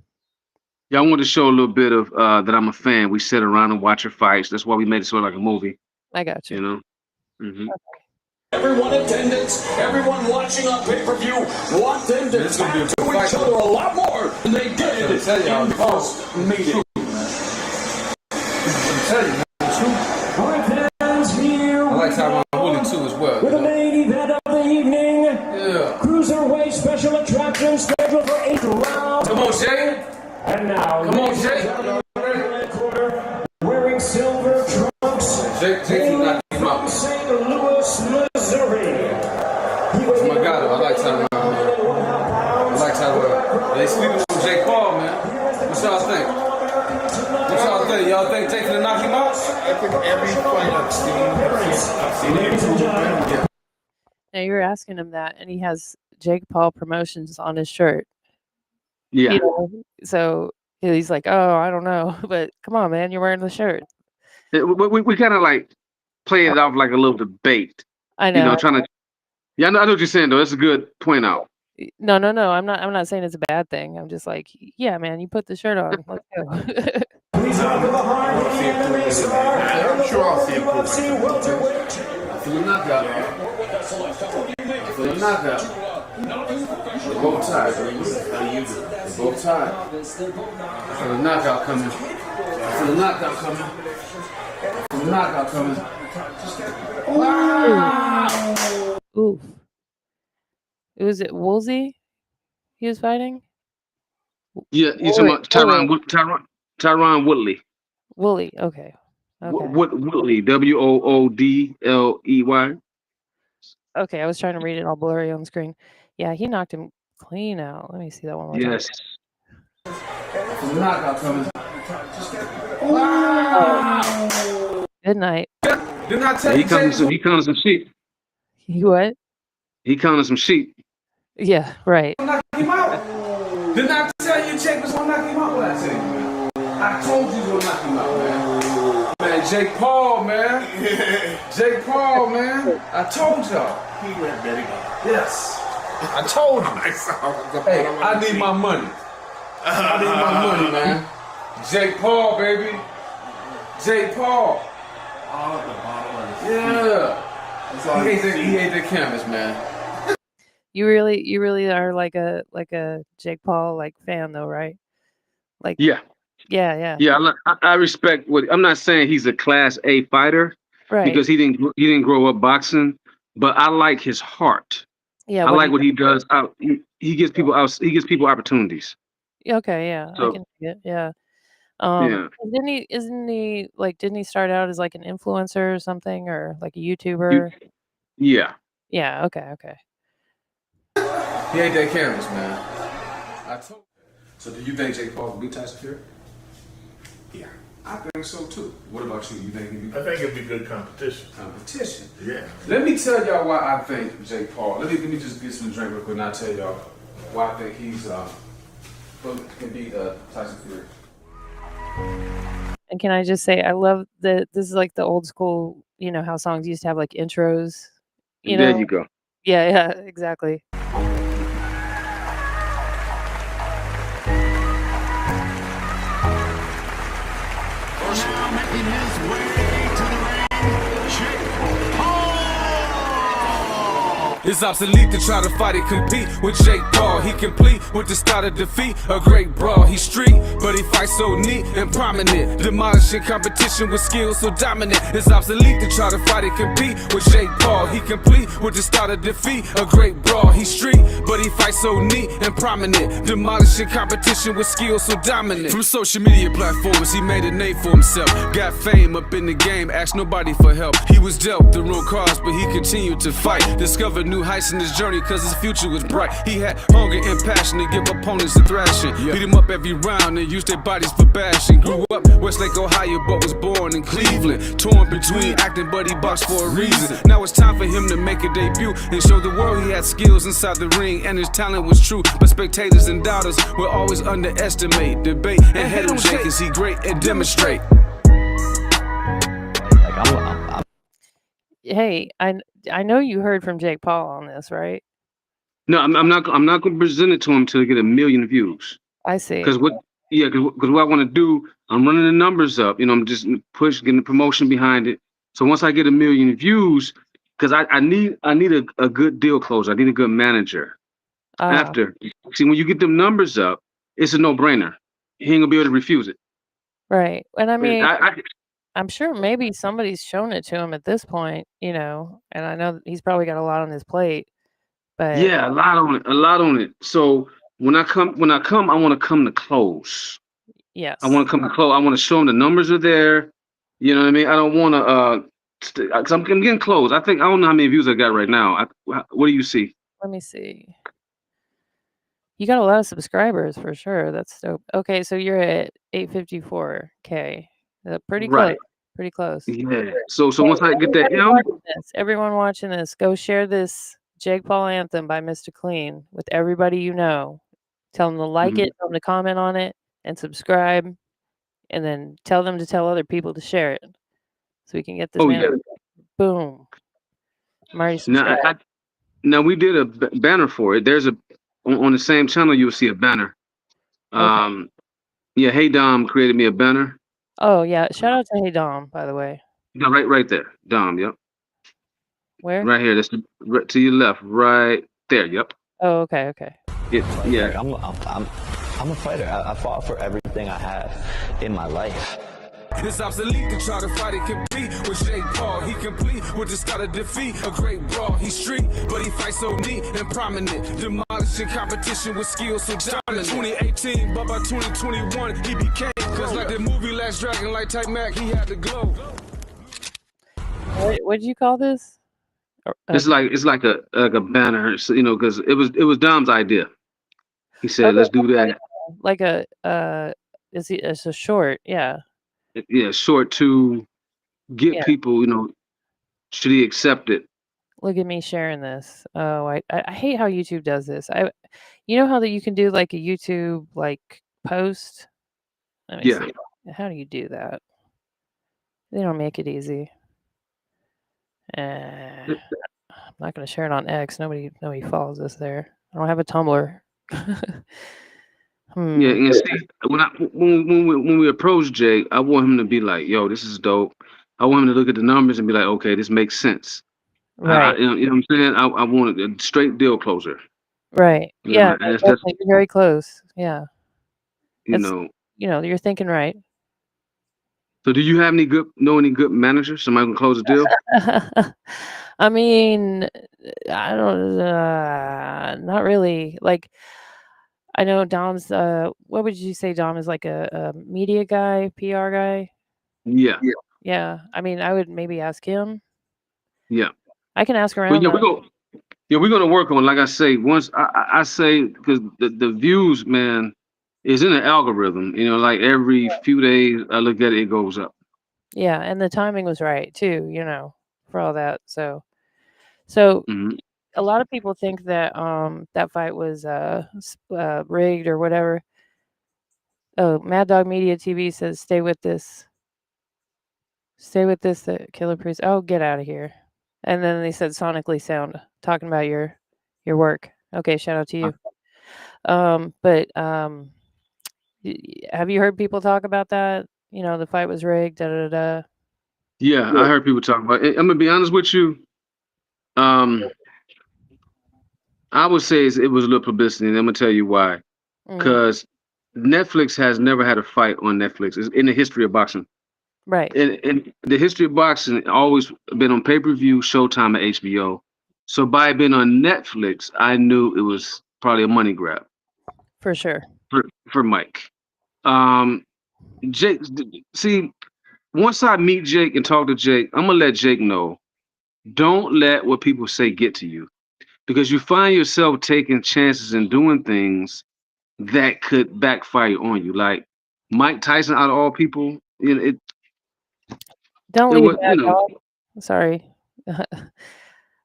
Yeah, I wanted to show a little bit of that I'm a fan. We sit around and watch your fights. That's why we made it sort of like a movie. I got you. Everyone attendance, everyone watching on pay-per-view, want them to tattoo each other a lot more than they did in post meeting. I like Tyron Woodley too as well. With the main event of the evening, cruiserweight special attraction scheduled for 8 rounds. Come on, Jay. And now, Come on, ladies Jay. and gentlemen, red corner, wearing silver trunks, Jake knocked him out. St. Louis, Missouri. Oh my God, I like Tyron. I like Tyron. They sleeping on Jake Paul, man. What y'all think? Y'all think Jake gonna knock him out? I think every fight I've seen Ladies and gentlemen. Yeah. Now you were asking him that, and he has Jake Paul Promotions on his shirt. Yeah. So He's like, "Oh, I don't know," but come on, man, you're wearing the shirt. We kind of like play it off like a little debate. I You know. know, trying to. Yeah, I know what you're saying though. That's a good point out. No, no, no. I'm not saying it's a bad thing. I'm just like, yeah, man, you put the shirt on. Let's go. I'm sure I'll see improvement. For the knockout. For the knockout. They're both tied. They're both tied. For the knockout coming. For the knockout coming. For the knockout coming. Wow! Oof. Was it Woolsey he was fighting? Yeah, you talking about Tyron Woodley. Woolley. Okay. Woodley. Woodley. Okay, I was trying to read it all blurry on the screen. Yeah, he knocked him clean out. Let me see that one more time. Yes. For the knockout coming. Wow! Good night. Didn't I tell He you? counted some sheep. He what? He counted some sheep. Yeah, right. Knock him out. Didn't I tell you Jake was gonna knock him out? What I tell you, man? I told you he was gonna knock him out, man. Man, Jake Paul, man. Jake Paul, man. I told y'all. He went betting on. Yes. I told you. Hey, I need my money. I need my money, man. Jake Paul, baby. Jake Paul. All at the bottom of the Yeah. That's all He you hate the cameras, man. You really are like a Jake Paul like fan though, right? Like Yeah. Yeah. I respect what I'm not saying he's a class A fighter Right. because he didn't grow up boxing, but I like his heart. Yeah, I like what he does. He gives people opportunities. Okay, yeah. I So- can see it. Yeah. Yeah. Didn't he start out as like an influencer or something or like a YouTuber? Yeah. Yeah, okay. He hate that cameras, man. I told. So do you think Jake Paul will beat Tyson Fury? Yeah. I think so too. What about you? You think he'll be I think it'd be good competition. competition? Yeah. Let me tell y'all why I think Jake Paul. Let me just get some drink real quick and I'll tell y'all why I think he's can beat Tyson Fury. And can I just say I love this is like the old school, you know, how songs used to have like intros. You know? There you go. Yeah, exactly. Now making his way to the ring, Jake Paul. It's obsolete to try to fight and compete with Jake Paul. He complete with the start of defeat, a great brawl. He's street, but he fights so neat and prominent, demolishing competition with skills so dominant. It's obsolete to try to fight and compete with Jake Paul. He complete with the start of defeat, a great brawl. He's street, but he fights so neat and prominent, demolishing competition with skills so dominant. From social media platforms, he made a name for himself. Got fame up in the game, asked nobody for help. He was dealt the wrong cards, but he continued to fight. Discovered new heights in his journey, cause his future was bright. He had hunger and passion to give opponents a thrashing. Beat him up every round and used their bodies for bashing. Grew up Westlake, Ohio, but was born in Cleveland. Torn between acting, but he boxed for a reason. Now it's time for him to make a debut and show the world he had skills inside the ring and his talent was true. But spectators and doubters will always underestimate, debate, and head on Jake is he great and demonstrate. Hey, I know you heard from Jake Paul on this, right? No, I'm not going to present it to him till I get 1 million views. I see. Because what I want to do, I'm running the numbers up. You know, I'm just getting the promotion behind it. So once I get 1 million views, because I need a good deal closer. I need a good manager. After, see, when you get them numbers up, it's a no-brainer. He ain't gonna be able to refuse it. Right. And I mean, I I'm sure maybe somebody's shown it to him at this point, you know, and I know that he's probably got a lot on his plate. But yeah, a lot on it. So when I come, I want to come to close. yes. I want to come to close. I want to show them the numbers are there. You know what I mean? I don't want to, cause I'm getting close. I don't know how many views I got right now. What do you see? Let me see. You got a lot of subscribers for sure. That's dope. Okay, so you're at 854K. Pretty close. Right. Pretty close. Yeah. So once I get that, Everyone watching this, go share this Jake Paul anthem by Mista Kleen with everybody you know. Tell them to like it, tell them to comment on it, and subscribe, and then tell them to tell other people to share it, so we can get this Oh man. yeah. Boom. I'm already Now, subscribed. now we did a banner for it. There's on the same channel you'll see a banner. Okay. Yeah, Hey Dom created me a banner. Oh yeah. Shout out to Hey Dom, by the way. No, right there, Dom. Yep, Where? right here. That's right to your left, right there. Yep. Oh, okay, okay. Yeah. I'm a fighter. I fought for everything I have in my life. It's obsolete to try to fight and compete with Jake Paul. He complete with the start of defeat. A great brawl. He's street, but he fights so neat and prominent. Demolishing competition with skills so dominant. 2018, but by 2021, he became. Just like the movie Last Dragon, like Type Mac, he had the glow. What did you call this? It's like a banner, so, because it was Dom's idea. He said, Okay, "Let's do that." like a it's a short, yeah. Yeah, short to get Yeah. people, should he accept it? Look at me sharing this. Oh, I hate how YouTube does this. You know how that you can do like a YouTube like post? Let me Yeah. see. How do you do that? They don't make it easy. I'm not gonna share it on X. Nobody follows us there. I don't have a Tumblr. Yeah, and see, when we approach Jake, I want him to be like, "Yo, this is dope." I want him to look at the numbers and be like, "Okay, this makes sense." Right. You know what I'm saying? I want a straight deal closer. Right. Yeah, And that's definitely very close. Yeah. you It's know. you're thinking right. So, do you have any good managers? Somebody can close a deal? I mean, I don't not really. Like I know Dom's what would you say Dom is like a media guy, PR guy? Yeah. Yeah. I mean, I would maybe ask him. Yeah. I can ask But around yeah, though. we're gonna work on. Like I say, once I say because the views, man, is in the algorithm. Like every few days I look at it, it goes up. Yeah, and the timing was right too, for all that. So Mhm. a lot of people think that that fight was rigged or whatever. Oh, Mad Dog Media TV says stay with this. Stay with this Killer Priest. Oh, get out of here. And then they said sonically sound talking about your work. Okay, shout out to you. But have you heard people talk about that? The fight was rigged, da da da. Yeah, I heard people talk about it. I'm gonna be honest with you. I would say it was a little publicity, and I'm gonna tell you why. Mhm. Because Netflix has never had a fight on Netflix. It's in the history of boxing. Right. In the history of boxing, always been on pay-per-view, Showtime, and HBO. So by it being on Netflix, I knew it was probably a money grab For sure. for Mike. Jake, see, once I meet Jake and talk to Jake, I'm gonna let Jake know. Don't let what people say get to you, because you find yourself taking chances and doing things that could backfire on you. Like Mike Tyson, out of all people, Don't it leave was, that dog. Sorry.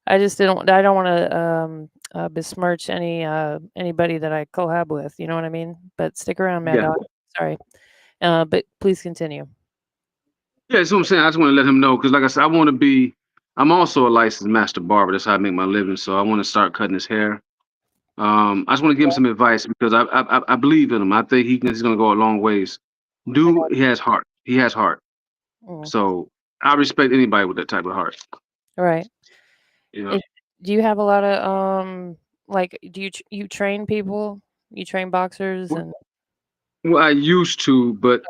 I just didn't. I don't want to besmirch anybody that I collab with. You know what I mean? But stick around, Mad yeah. Dog. Sorry. But please continue. Yeah, that's what I'm saying. I just want to let him know because, like I said, I'm also a licensed master barber. That's how I make my living. So I want to start cutting his hair. I just want to give him some advice because I believe in him. I think he's going to go a long ways. Dude, he has heart. He has heart. Mm. So I respect anybody with that type of heart. All right. You know. Do you have a lot of like? Do you train people? You train boxers and. Well, I used to, but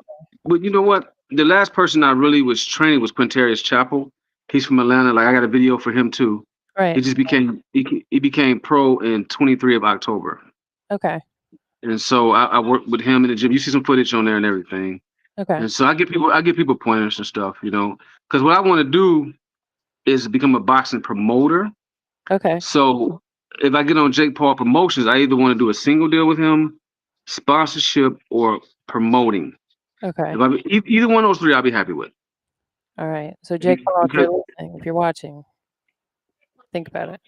you know what? The last person I really was training was Quintarius Chapel. He's from Atlanta. Like I got a video for him too. Right. He just became pro in 23 of October. Okay. And so I worked with him in the gym. You see some footage on there and everything. Okay. And so I give people pointers and stuff, because what I want to do is become a boxing promoter. Okay. So if I get on Jake Paul Promotions, I either want to do a single deal with him, sponsorship, or promoting. Okay. Either one of those three, I'll be happy with. All right. So Jake Paul, if you're listening, if you're watching, think about it.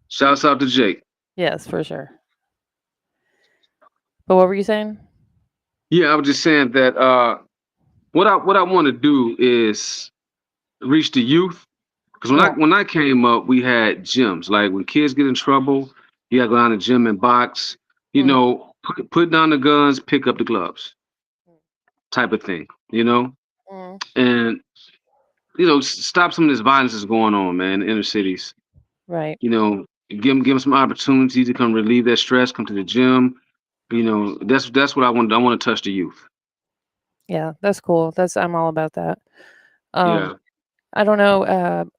Shouts out to Jake. Yes, for sure. But what were you saying? Yeah, I was just saying that what I want to do is reach the youth. Because Yeah. when I came up, we had gyms. Like when kids get in trouble, you got to go down to the gym and box. You Mhm. know, put down the guns, pick up the gloves, type of thing. You know, Mhm. and stop some of this violence that's going on, man, in the inner cities. Right. You know, give them some opportunity to come relieve their stress, come to the gym. You know, that's what I want. I want to touch the youth. Yeah, that's cool. I'm all about that. Yeah. I don't know.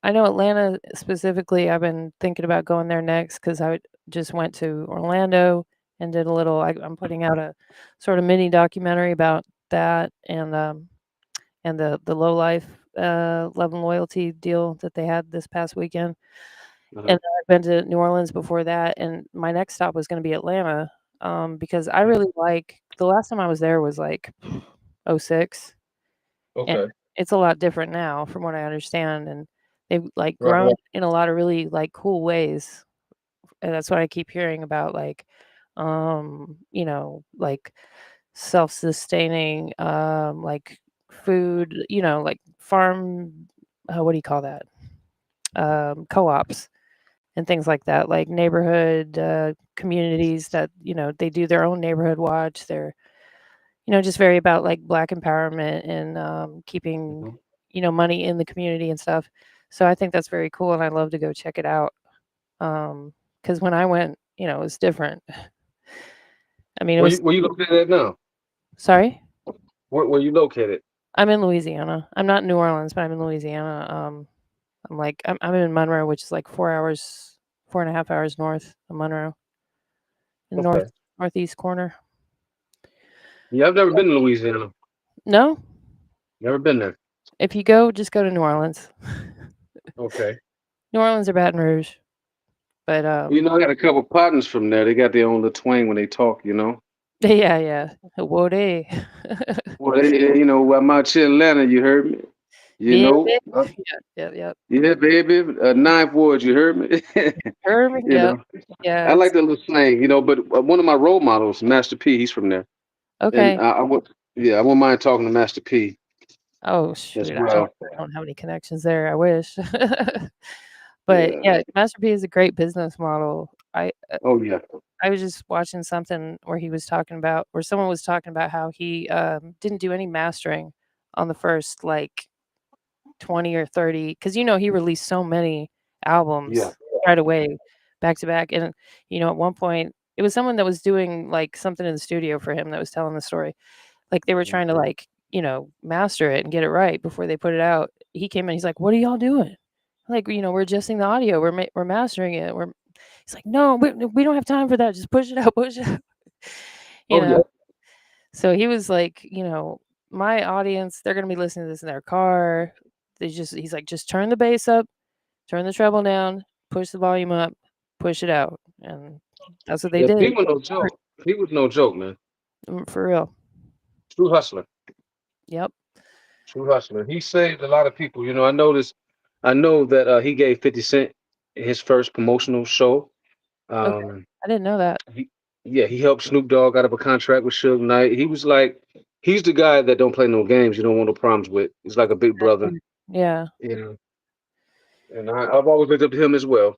I know Atlanta specifically. I've been thinking about going there next because just went to Orlando and did a little. I'm putting out a sort of mini documentary about that and the low life love and loyalty deal that they had this past weekend. Uh-huh. And I've been to New Orleans before that, and my next stop was going to be Atlanta because I really like the last time I was there was like '06. And Okay. it's a lot different now from what I understand, and they've, like, Right. grown in a lot of really, like, cool ways, and that's what I keep hearing about, like, like, self-sustaining, like, food, like, farm what do you call that? Co-ops and things like that, like neighborhood, communities that, they do their own neighborhood watch, they're just very about like Black empowerment and keeping, Mhm. money in the community and stuff. So I think that's very cool, and I'd love to go check it out. Because when I went, it was different. I mean, it was. Where you located at now? Sorry, Where you located? I'm in Louisiana. I'm not in New Orleans, but I'm in Louisiana. I'm in Monroe, which is like 4 hours, 4.5 hours north of Monroe, in Okay. northeast corner. Yeah, I've never been to Louisiana. No, Never been there. if you go, just go to New Orleans. Okay. New Orleans or Baton Rouge, but You know, I got a couple partners from there. They got their own little twang when they talk. You know. yeah, yeah. Would they? Well, I'm out here in Atlanta. You heard me. You Yeah, know. yeah, yeah, yep. Yeah, baby. Ninth ward. You heard me. Urban, You yep. know. Yeah, I like it's that little slang. You know, but one of my role models, Master P, he's from there, and okay. I would. Yeah, I wouldn't mind talking to Master P Oh, as shoot, well. I don't have any connections there, I wish. But, Yeah. yeah, Master P is a great business model. Oh yeah. I was just watching something where he was talking about where someone was talking about how he, didn't do any mastering on the first, like, 20 or 30 because, he released so many Yeah. albums right away, back to back, and, at one point, it was someone that was doing, like, something in the studio for him that was telling the story. Like, they were trying to, like, master it and get it right before they put it out. He came in, he's like, "What are y'all doing?" Like, "We're adjusting the audio, we're mastering it, we're." He's like, "No, we don't have time for that, just push it out, push it out." You Oh yeah. know? So he was like, "My audience, they're gonna be listening to this in their car." He's like, "Just turn the bass up, turn the treble down, push the volume up, push it out." And that's what they Yeah. P did. was no joke. He was no joke, man. For real. True hustler. Yep. True hustler. He saved a lot of people. You know, I noticed. I know that he gave 50 Cent his first promotional show. Okay. Um, I didn't know that. he, yeah, he helped Snoop Dogg out of a contract with Suge Knight. He was like, he's the guy that don't play no games. You don't want no problems with. He's like a big brother. Yeah. You know, and I've always looked up to him as well.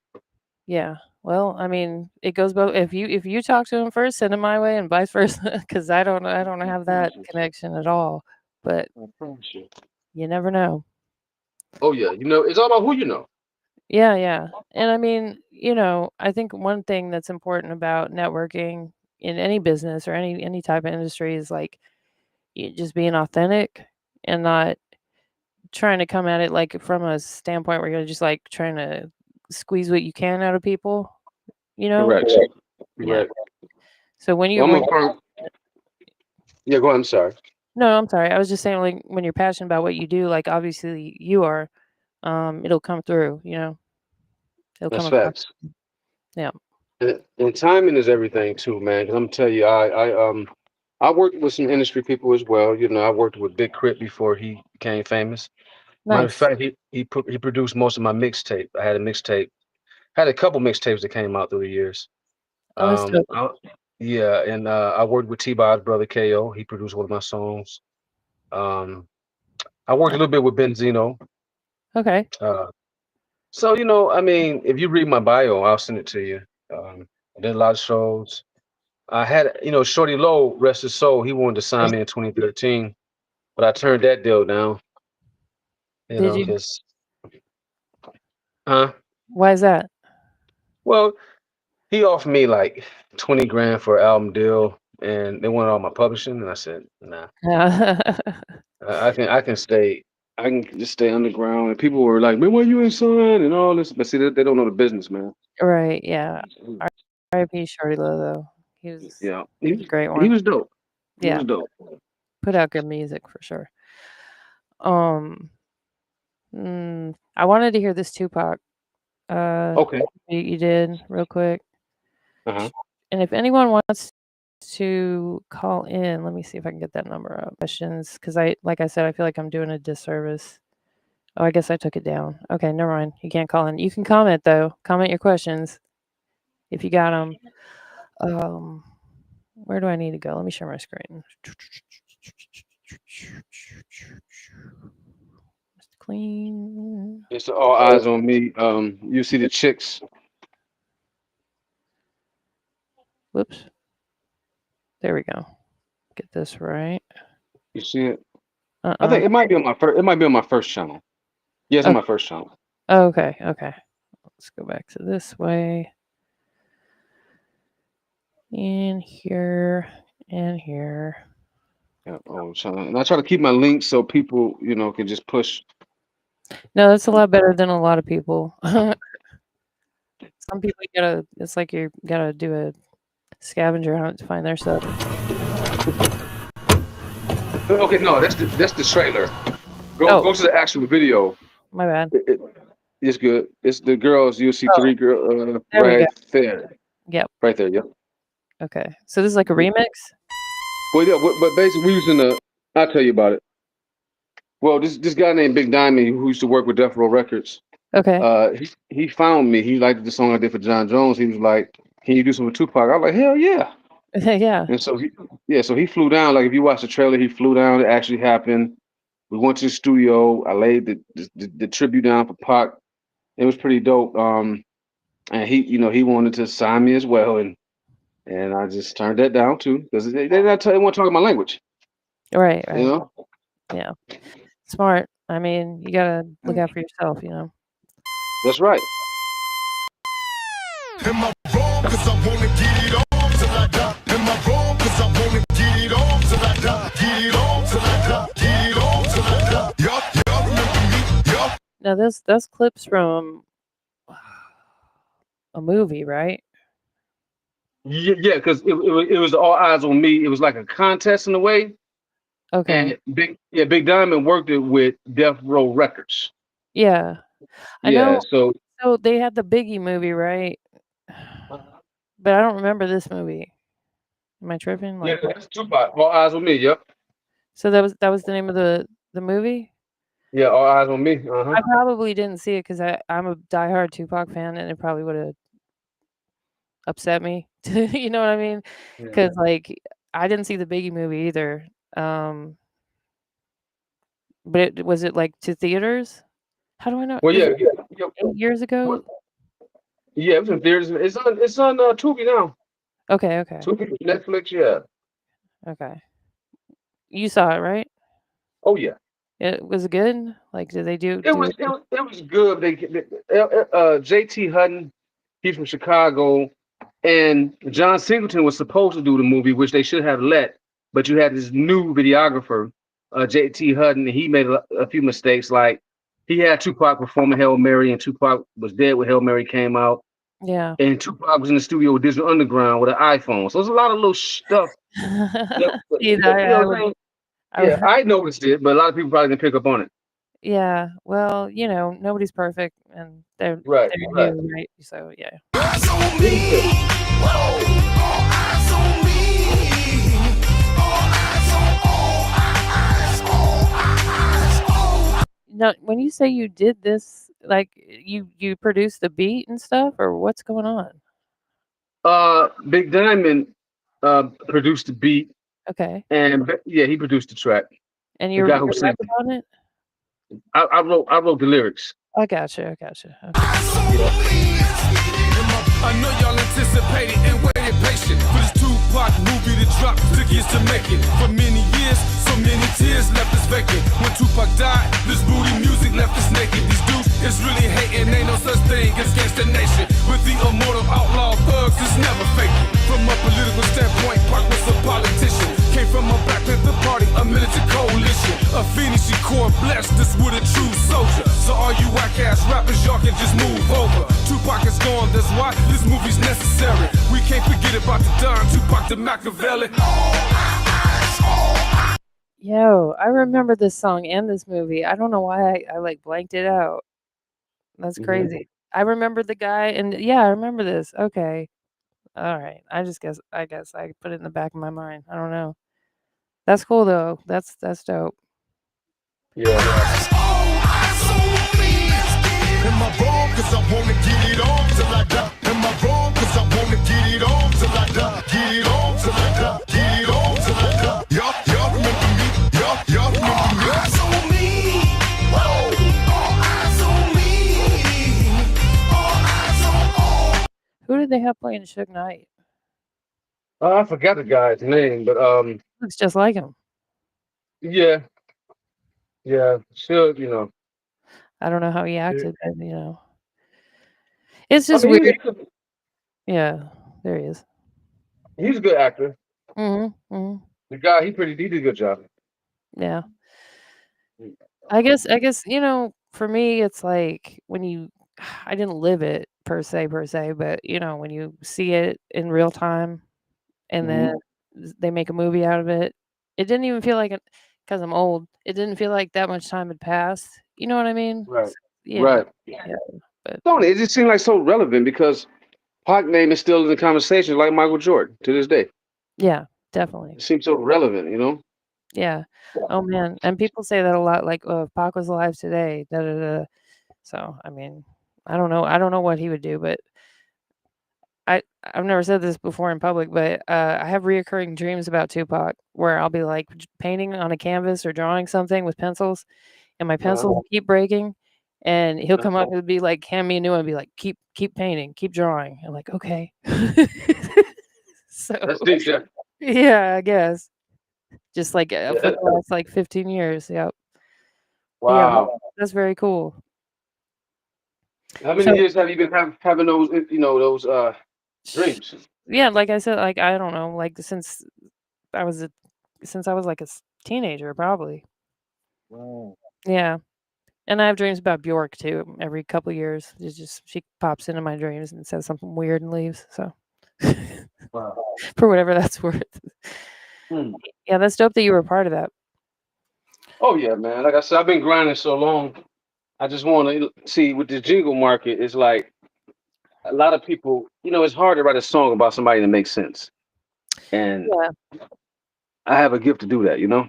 Yeah. Well, I mean, it goes both if you talk to him first, send him my way and vice versa, because I don't I have that promise you. connection at all, but I promise you. you never know. Oh yeah, you know, it's all about who you know. Yeah, yeah. And I mean, I think one thing that's important about networking in any business or any type of industry is like just being authentic and not trying to come at it like from a standpoint where you're just like trying to squeeze what you can out of people, you know? Correct. Yeah. Correct. So when Well, you I'm when a firm. Yeah, go ahead. I'm sorry. No, I'm sorry. I was just saying, like, when you're passionate about what you do, like, obviously you are, it'll come through, It'll come That's across. facts. Yeah. And timing is everything too, man. 'Cause I'm tell you, I worked with some industry people as well. You know, I worked with Big Crit before he became famous. Matter of Nice. fact, he produced most of my mixtape. I had a mixtape, had a couple mixtapes that came out through the years. Oh, that's dope. I, Yeah, and I worked with T-Bob's brother KO. He produced one of my songs. Um, I worked a little bit with Benzino. Okay. Uh, so I mean, if you read my bio, I'll send it to you. I did a lot of shows. I had, Shorty Low, rest his soul. He wanted to sign me in 2013, but I turned that deal down. Did you? Because, huh? Why is that? Well, he offered me like 20 grand for an album deal, and they wanted all my publishing, and I said, nah. Yeah. I can stay. I can just stay underground. And people were like, "Man, why you ain't signed?" and all this. But see, they don't know the business, man. Right. Yeah. R.I.P. Shorty Low though. He was Yeah, a great he one. was dope. He Yeah. was dope. Put out good music for sure. Um. I wanted to hear this Tupac. Okay. You did real quick. Uh-huh. And if anyone wants to call in, let me see if I can get that number up. Questions, because like I said, I feel like I'm doing a disservice. Oh, I guess I took it down. Okay, never mind. You can't call in. You can comment though. Comment your questions if you got them. Where do I need to go? Let me share my screen. Mista Kleen. It's all eyes on me. You see the chicks. Whoops. There we go. Get this right. You see it? I think it might be on my first. It might be on my first channel. Yeah, it's on my first channel. Okay. Okay. Let's go back to this way. In here and here. Yeah. And I try to keep my links so people, can just push. No, that's a lot better than a lot of people. Some people it's like you gotta do a scavenger hunt to find their stuff. Okay, no, that's the trailer. Go to the actual video. My bad. It's good. It's the girls. You'll see three girls right there. Yep. Right there. Yep. Okay. So this is like a remix? Well, yeah, but basically we using I'll tell you about it. Well, this guy named Big Diamond who used to work with Death Row Records. Okay. He found me. He liked the song I did for John Jones. He was like, "Can you do something with Tupac?" I was like, "Hell yeah!" Yeah. And so he flew down. Like if you watch the trailer, he flew down. It actually happened. We went to the studio. I laid the tribute down for Pac. It was pretty dope. And he wanted to sign me as well, and I just turned that down too because they want to talk my language. Right. Yeah. Smart. I mean, you gotta look out for yourself, That's right. Am I wrong? 'Cause I wanna get it on till I die. Am I wrong? 'Cause I wanna get it on till I die. Get it on till I die. Get it on till I die. Yup, remember me? Yup. Now that's clips from a movie, right? Yeah, because it was all eyes on me. It was like a contest in a way. Okay. And Big Diamond worked it with Death Row Records. Yeah. I Yeah, know. So they had the Biggie movie, right? But I don't remember this movie. Am I tripping? Yeah, that's Tupac. All eyes on me. Yep. So that was the name of the movie? Yeah, all eyes on me. Uh-huh. I probably didn't see it because I'm a diehard Tupac fan, and it probably would have upset me. You know what I mean? Because like I didn't see the Biggie movie either. But was it like to theaters? How do I know? Well, yeah. 8 years ago. Yeah, it was in theaters. It's on Tubi now. Okay. Tubi, Netflix. Yeah. Okay. You saw it, right? Oh yeah. It was good. Like, did they do? It was good. JT Hutton, he's from Chicago, and John Singleton was supposed to do the movie, which they should have let, but you had this new videographer, JT Hutton, and he made a few mistakes. Like he had Tupac performing Hail Mary, and Tupac was dead when Hail Mary came out. Yeah. And Tupac was in the studio with Digital Underground with an iPhone. So there's a lot of little stuff. I noticed it, but a lot of people probably didn't pick up on it. Yeah. Well, nobody's perfect, and they're Right. new, right? So yeah. Eyes on me. Whoa. All eyes on me. All eyes on. Now, when you say you did this, like you produced the beat and stuff, or what's going on? Big Diamond produced the beat, Okay. and yeah, he produced the track. And The you're guy who you're said, rapping on it? I wrote the lyrics. I gotcha. I gotcha. Okay. I know y'all anticipated and waited patient for this Tupac movie to drop. Took years to make it. For many years, so many tears left us vacant. When Tupac died, this booty music left us naked. These dudes is really hating. Ain't no such thing as gangsta nation. With the immortal outlaw thugs, it's never faking. From a political standpoint, Pac was a politician. Came from a Black Panther party, a militant coalition. A Phoenix core blessed us with a true soldier. So all you whack ass rappers, y'all can just move over. Tupac is gone, that's why this movie's necessary. We can't forget about the Don, Tupac the Machiavelli. Yo, I remember this song and this movie. I don't know why I like blanked it out. That's crazy. I remember the guy, and yeah, I remember this. Okay. All right. I guess I put it in the back of my mind. I don't know. That's cool though. That's dope. Yeah. Am I wrong? Cause I wanna get it on till I die. Am I wrong? Cause I wanna get it on till I die. Get it on till I die. Get it on till I die. Y'all remember me? Y'all remember me? Eyes on me. Whoa. All eyes on me. All eyes on. Who did they have playing Suge Knight? I forgot the guy's name, but Looks just like him. yeah, sure, you know. I don't know how he acted, but you know. It's I just mean, weird. Yeah, there he is. he's a good actor. Mm-hmm. The guy, he did a good job. Yeah. I guess you know, for me it's like when you I didn't live it per se, but you know, when you see it in real time and then they make a movie out of it, it didn't even feel like it because I'm old. It didn't feel like that much time had passed. You know what I mean? Right. Yeah. Right. Yeah. But Don't it? It just seemed like so relevant because Pac name is still in the conversation, like Michael Jordan to this day. yeah, definitely. It seems so relevant, you know. Yeah. Oh man, and people say that a lot. Like, "Oh, if Pac was alive today." Da, da, da. So, I mean, I don't know. I don't know what he would do, but I've never said this before in public, but I have reoccurring dreams about Tupac where I'll be like painting on a canvas or drawing something with pencils, and my pencils keep breaking, and he'll come up and be like, hand me a new one, and be like, keep painting, keep drawing. I'm like, okay. So That's deep, yeah. yeah, I guess. Just like for the last like 15 years. Yep. But yeah, Wow. that's very cool. How many So years have you been having those, you know, those dreams? yeah, like I said, like I don't know, like since I was like a teenager, probably. Wow. Yeah. And I have dreams about Bjork too. Every couple years, it's just she pops into my dreams and says something weird and leaves. So, Wow. for whatever that's worth. Yeah, that's dope that you were a part of that. Oh yeah, man. Like I said, I've been grinding so long. I just want to see with the jingle market. It's like a lot of people. You know, it's hard to write a song about somebody that makes sense, and Yeah. I have a gift to do that. You know.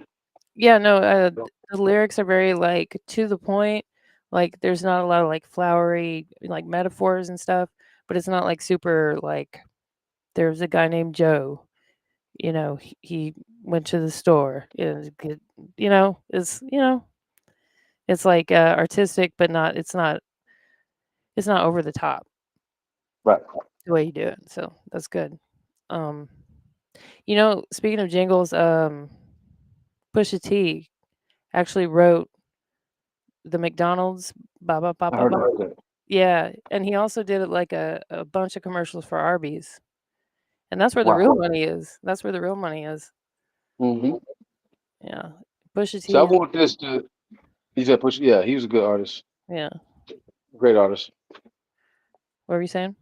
Yeah, no, the lyrics are very like to the point. Like there's not a lot of like flowery like metaphors and stuff, but it's not like super like there's a guy named Joe, you know, he went to the store. You know, it's like artistic but it's not over the top Right. the way you do it. So that's good. Um you know, speaking of jingles, Pusha T actually wrote the McDonald's ba ba ba I ba heard ba. about that. Yeah, and he also did it like a bunch of commercials for Arby's. And that's where the real Wow. money is. That's where the real money is. hmm Yeah. Pusha So I T is want this to. He said, "Push." Yeah, he was a good artist, yeah. great artist. What were you saying?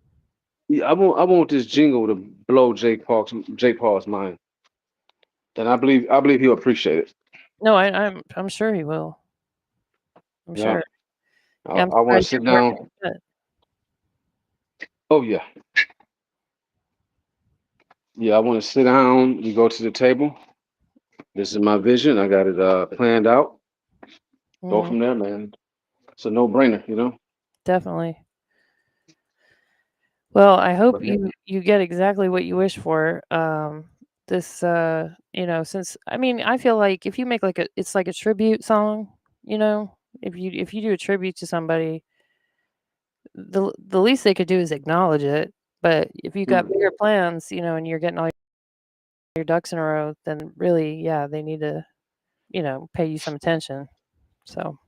Yeah, I want this jingle to blow Jake Paul's mind, and I believe he'll appreciate it. No, I'm sure he will. I'm Yeah. sure. I, Yeah, I'm I want to surprised sit you're working down. on it. Oh yeah, yeah. I want to sit down. You go to the table. This is my vision. I got it planned out. Go Mhm. from there, man. It's a no-brainer, you know. Definitely. Well, I hope But yeah. you get exactly what you wish for. this since I mean, I feel like if you make like it's like a tribute song, if you do a tribute to somebody, the least they could do is acknowledge it. But if you got bigger plans, and you're getting all your ducks in a row, then really, yeah, they need to, pay you some attention. So,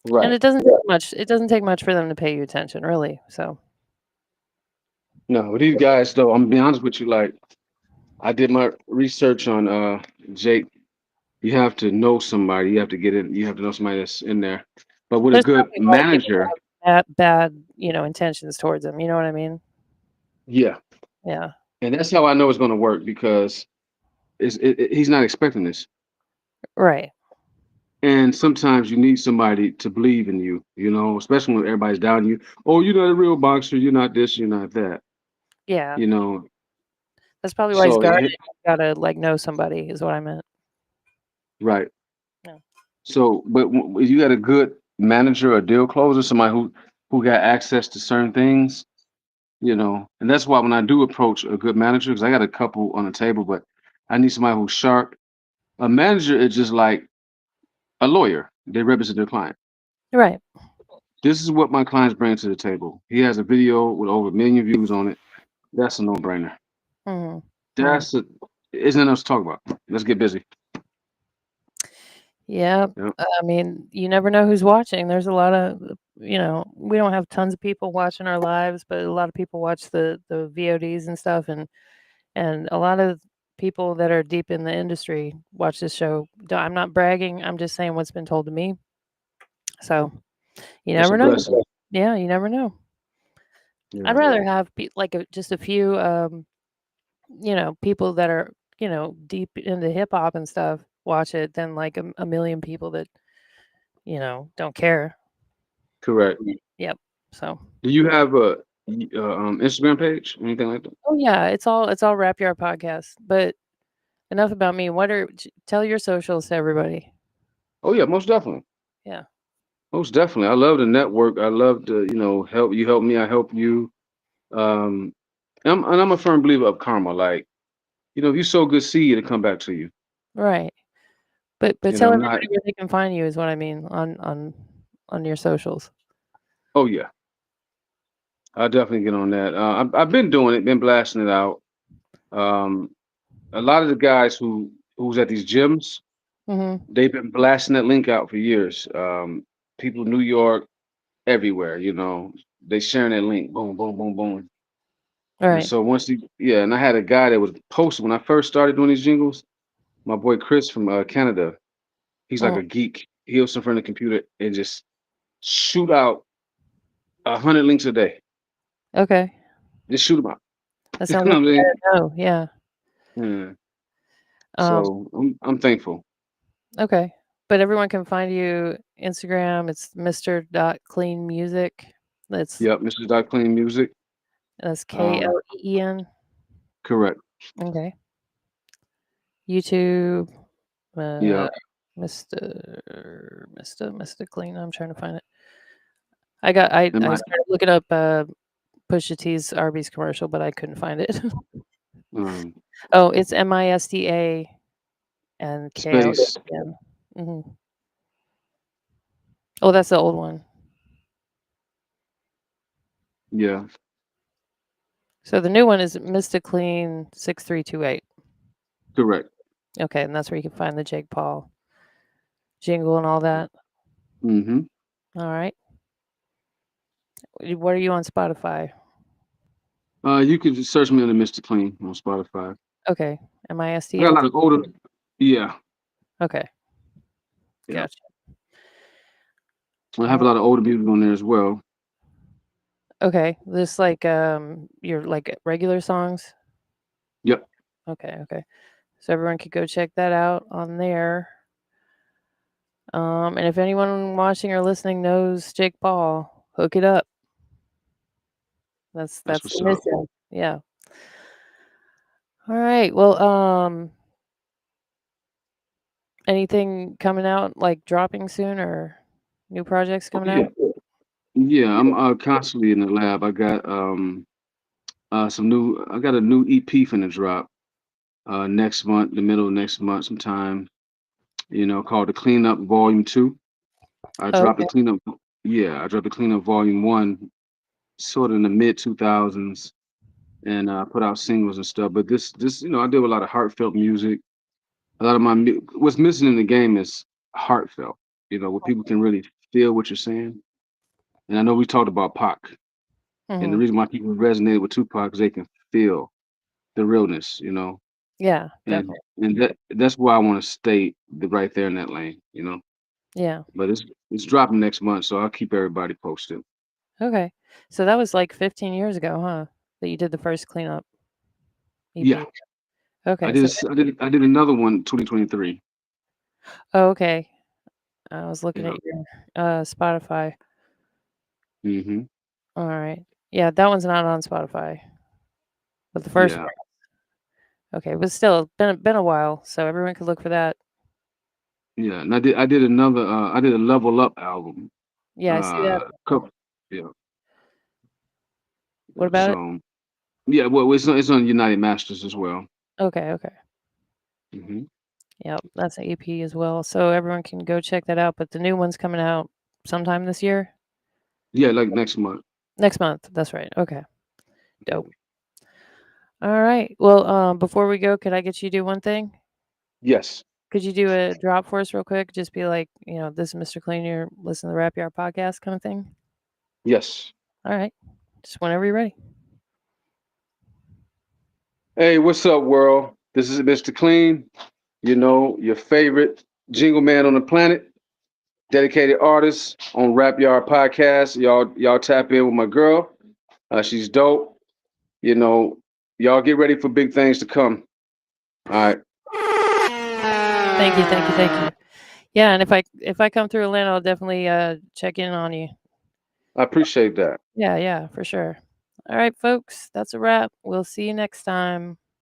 and Right. it doesn't take much. It doesn't take much for them to pay you attention, really. So, No, with these guys though, I'm gonna be honest with you. Like, I did my research on Jake. You have to know somebody. You have to get in. You have to know somebody that's in there. But with a there's good probably a lot of people manager, that have bad, intentions towards them. You know what I mean? yeah, Yeah. and that's how I know it's gonna work because he's not expecting this. Right. And sometimes you need somebody to believe in you. You know, especially when everybody's doubting you. Oh, you're not a real boxer. You're not this. You're not that. Yeah. You know. That's probably why he's So guarded. You gotta like know somebody is what I meant. right. Yeah. So, but you got a good manager or deal closer, somebody who got access to certain things, and that's why when I do approach a good manager, because I got a couple on the table, but I need somebody who's sharp. A manager is just like a lawyer; they represent their client. Right. This is what my clients bring to the table. He has a video with over 1 million views on it. That's a no-brainer. Mhm. Mhm. That's a isn't enough to talk about. Let's get busy. Yeah. Yeah, I mean, you never know who's watching. There's a lot of, we don't have tons of people watching our lives, but a lot of people watch the VODs and stuff, and a lot of people that are deep in the industry watch this show. I'm not bragging. I'm just saying what's been told to me. So you it's a never know. blessing. Yeah, you never know. I'd Yeah, rather have like just a few, people that are, deep into hip hop and stuff watch it than like a million people that, don't care. correct. Yep. So, Do you have a Instagram page, anything like that? oh yeah, it's all Rap Yard podcast. But enough about me. Tell your socials to everybody. Oh yeah, most definitely. Yeah. Most definitely. I love the network. I love to, help you help me, I help you. Um and I'm a firm believer of karma. Like, if you sow good seed, it'll come back to you. Right. But tell Not everybody where they can find you is what I mean on your socials. oh yeah, I'll definitely get on that. I've been doing it, been blasting it out. Um a lot of the guys who's at these gyms, Mhm. they've been blasting that link out for years. People in New York, everywhere, they sharing that link. Boom, boom, boom, boom. And Right. so and I had a guy that was posted when I first started doing these jingles. My boy Chris from Canada, he's like Mm, a geek. He'll sit in front of the computer and just shoot out 100 links a day. okay. Just shoot them out. That You sounds know like what I'm a saying? guy to know. Yeah. Yeah. Um, So I'm thankful. okay. But everyone can find you Instagram. It's Mr. Kleen Music. That's Yep, Mr. Dot Clean Music. that's Um, Kleen. correct. Okay. YouTube. Uh, Yep. Mr. Clean. I'm trying to find it. I And my started looking up Pusha T's Arby's commercial, but I couldn't find it. um, Oh, it's Mista and space. Kleen. Mm-hmm. Oh, that's the old one. Yeah, So the new one is Mista Kleen 6328. correct. Okay, and that's where you can find the Jake Paul jingle and all that. Mm-hmm. All right. What are you on Spotify? You can just search me under Mr. Clean on Spotify. Okay. I got a Mista. lot of older. Yeah, Okay. yeah. Gotcha. I All have a right. lot of older music on there as well. Okay. This like your like regular songs. Yep, Okay. Okay. So everyone could go check that out on there. And if anyone watching or listening knows Jake Paul, hook it up. that's That's what's the up. mission. Yeah. All right. Well, anything coming out like dropping soon or new projects Oh coming yeah, out? yeah. I'm constantly in the lab. I got some new. I got a new EP finna drop. next month, the middle of next month, sometime. Called the Cleanup Volume 2. I dropped the Okay. Cleanup. Yeah, I dropped the Cleanup Volume 1, sort of in the mid 2000s, and put out singles and stuff. But this, I do a lot of heartfelt music. A lot of what's missing in the game is heartfelt. Where people can really feel what you're saying. And I know we talked about Pac, and the Hmm. reason why people resonated with Tupac is they can feel the realness. Yeah, And definitely. that's why I want to stay right there in that lane. Yeah. But it's dropping next month, so I'll keep everybody posted. Okay. So that was like 15 years ago, huh? That you did the first cleanup Yeah, EP. Okay. So I did another one 2023. oh, okay. I was looking Yeah. at your Spotify. Mm-hmm. All right. Yeah, that one's not on Spotify, but the first Yeah. one. Okay, but still been a while, so everyone could look for that. Yeah. And I did another I did a Level Up album. Yeah, I see that. Couple, yeah. What about it? So yeah, well it's on United Masters as well. Okay, okay. Hmm. Yep, that's an EP as well. So everyone can go check that out. But the new one's coming out sometime this year? Yeah, like next month. Next month. That's right. Okay. Dope. All right. Well, before we go, could I get you to do one thing? Yes. Could you do a drop for us real quick? Just be like, this is Mr. Clean, you're listening to the Rap Yard podcast kind of thing. Yes. All right. Just whenever you're ready. Hey, what's up, world? This is Mr. Clean. Your favorite jingle man on the planet, dedicated artist on Rap Yard Podcast. Y'all tap in with my girl. She's dope. Y'all get ready for big things to come. All right. Thank you, thank you, thank you. Yeah, and if I come through Atlanta, I'll definitely check in on you. I appreciate that. Yeah, yeah, for sure. All right, folks, that's a wrap. We'll see you next time.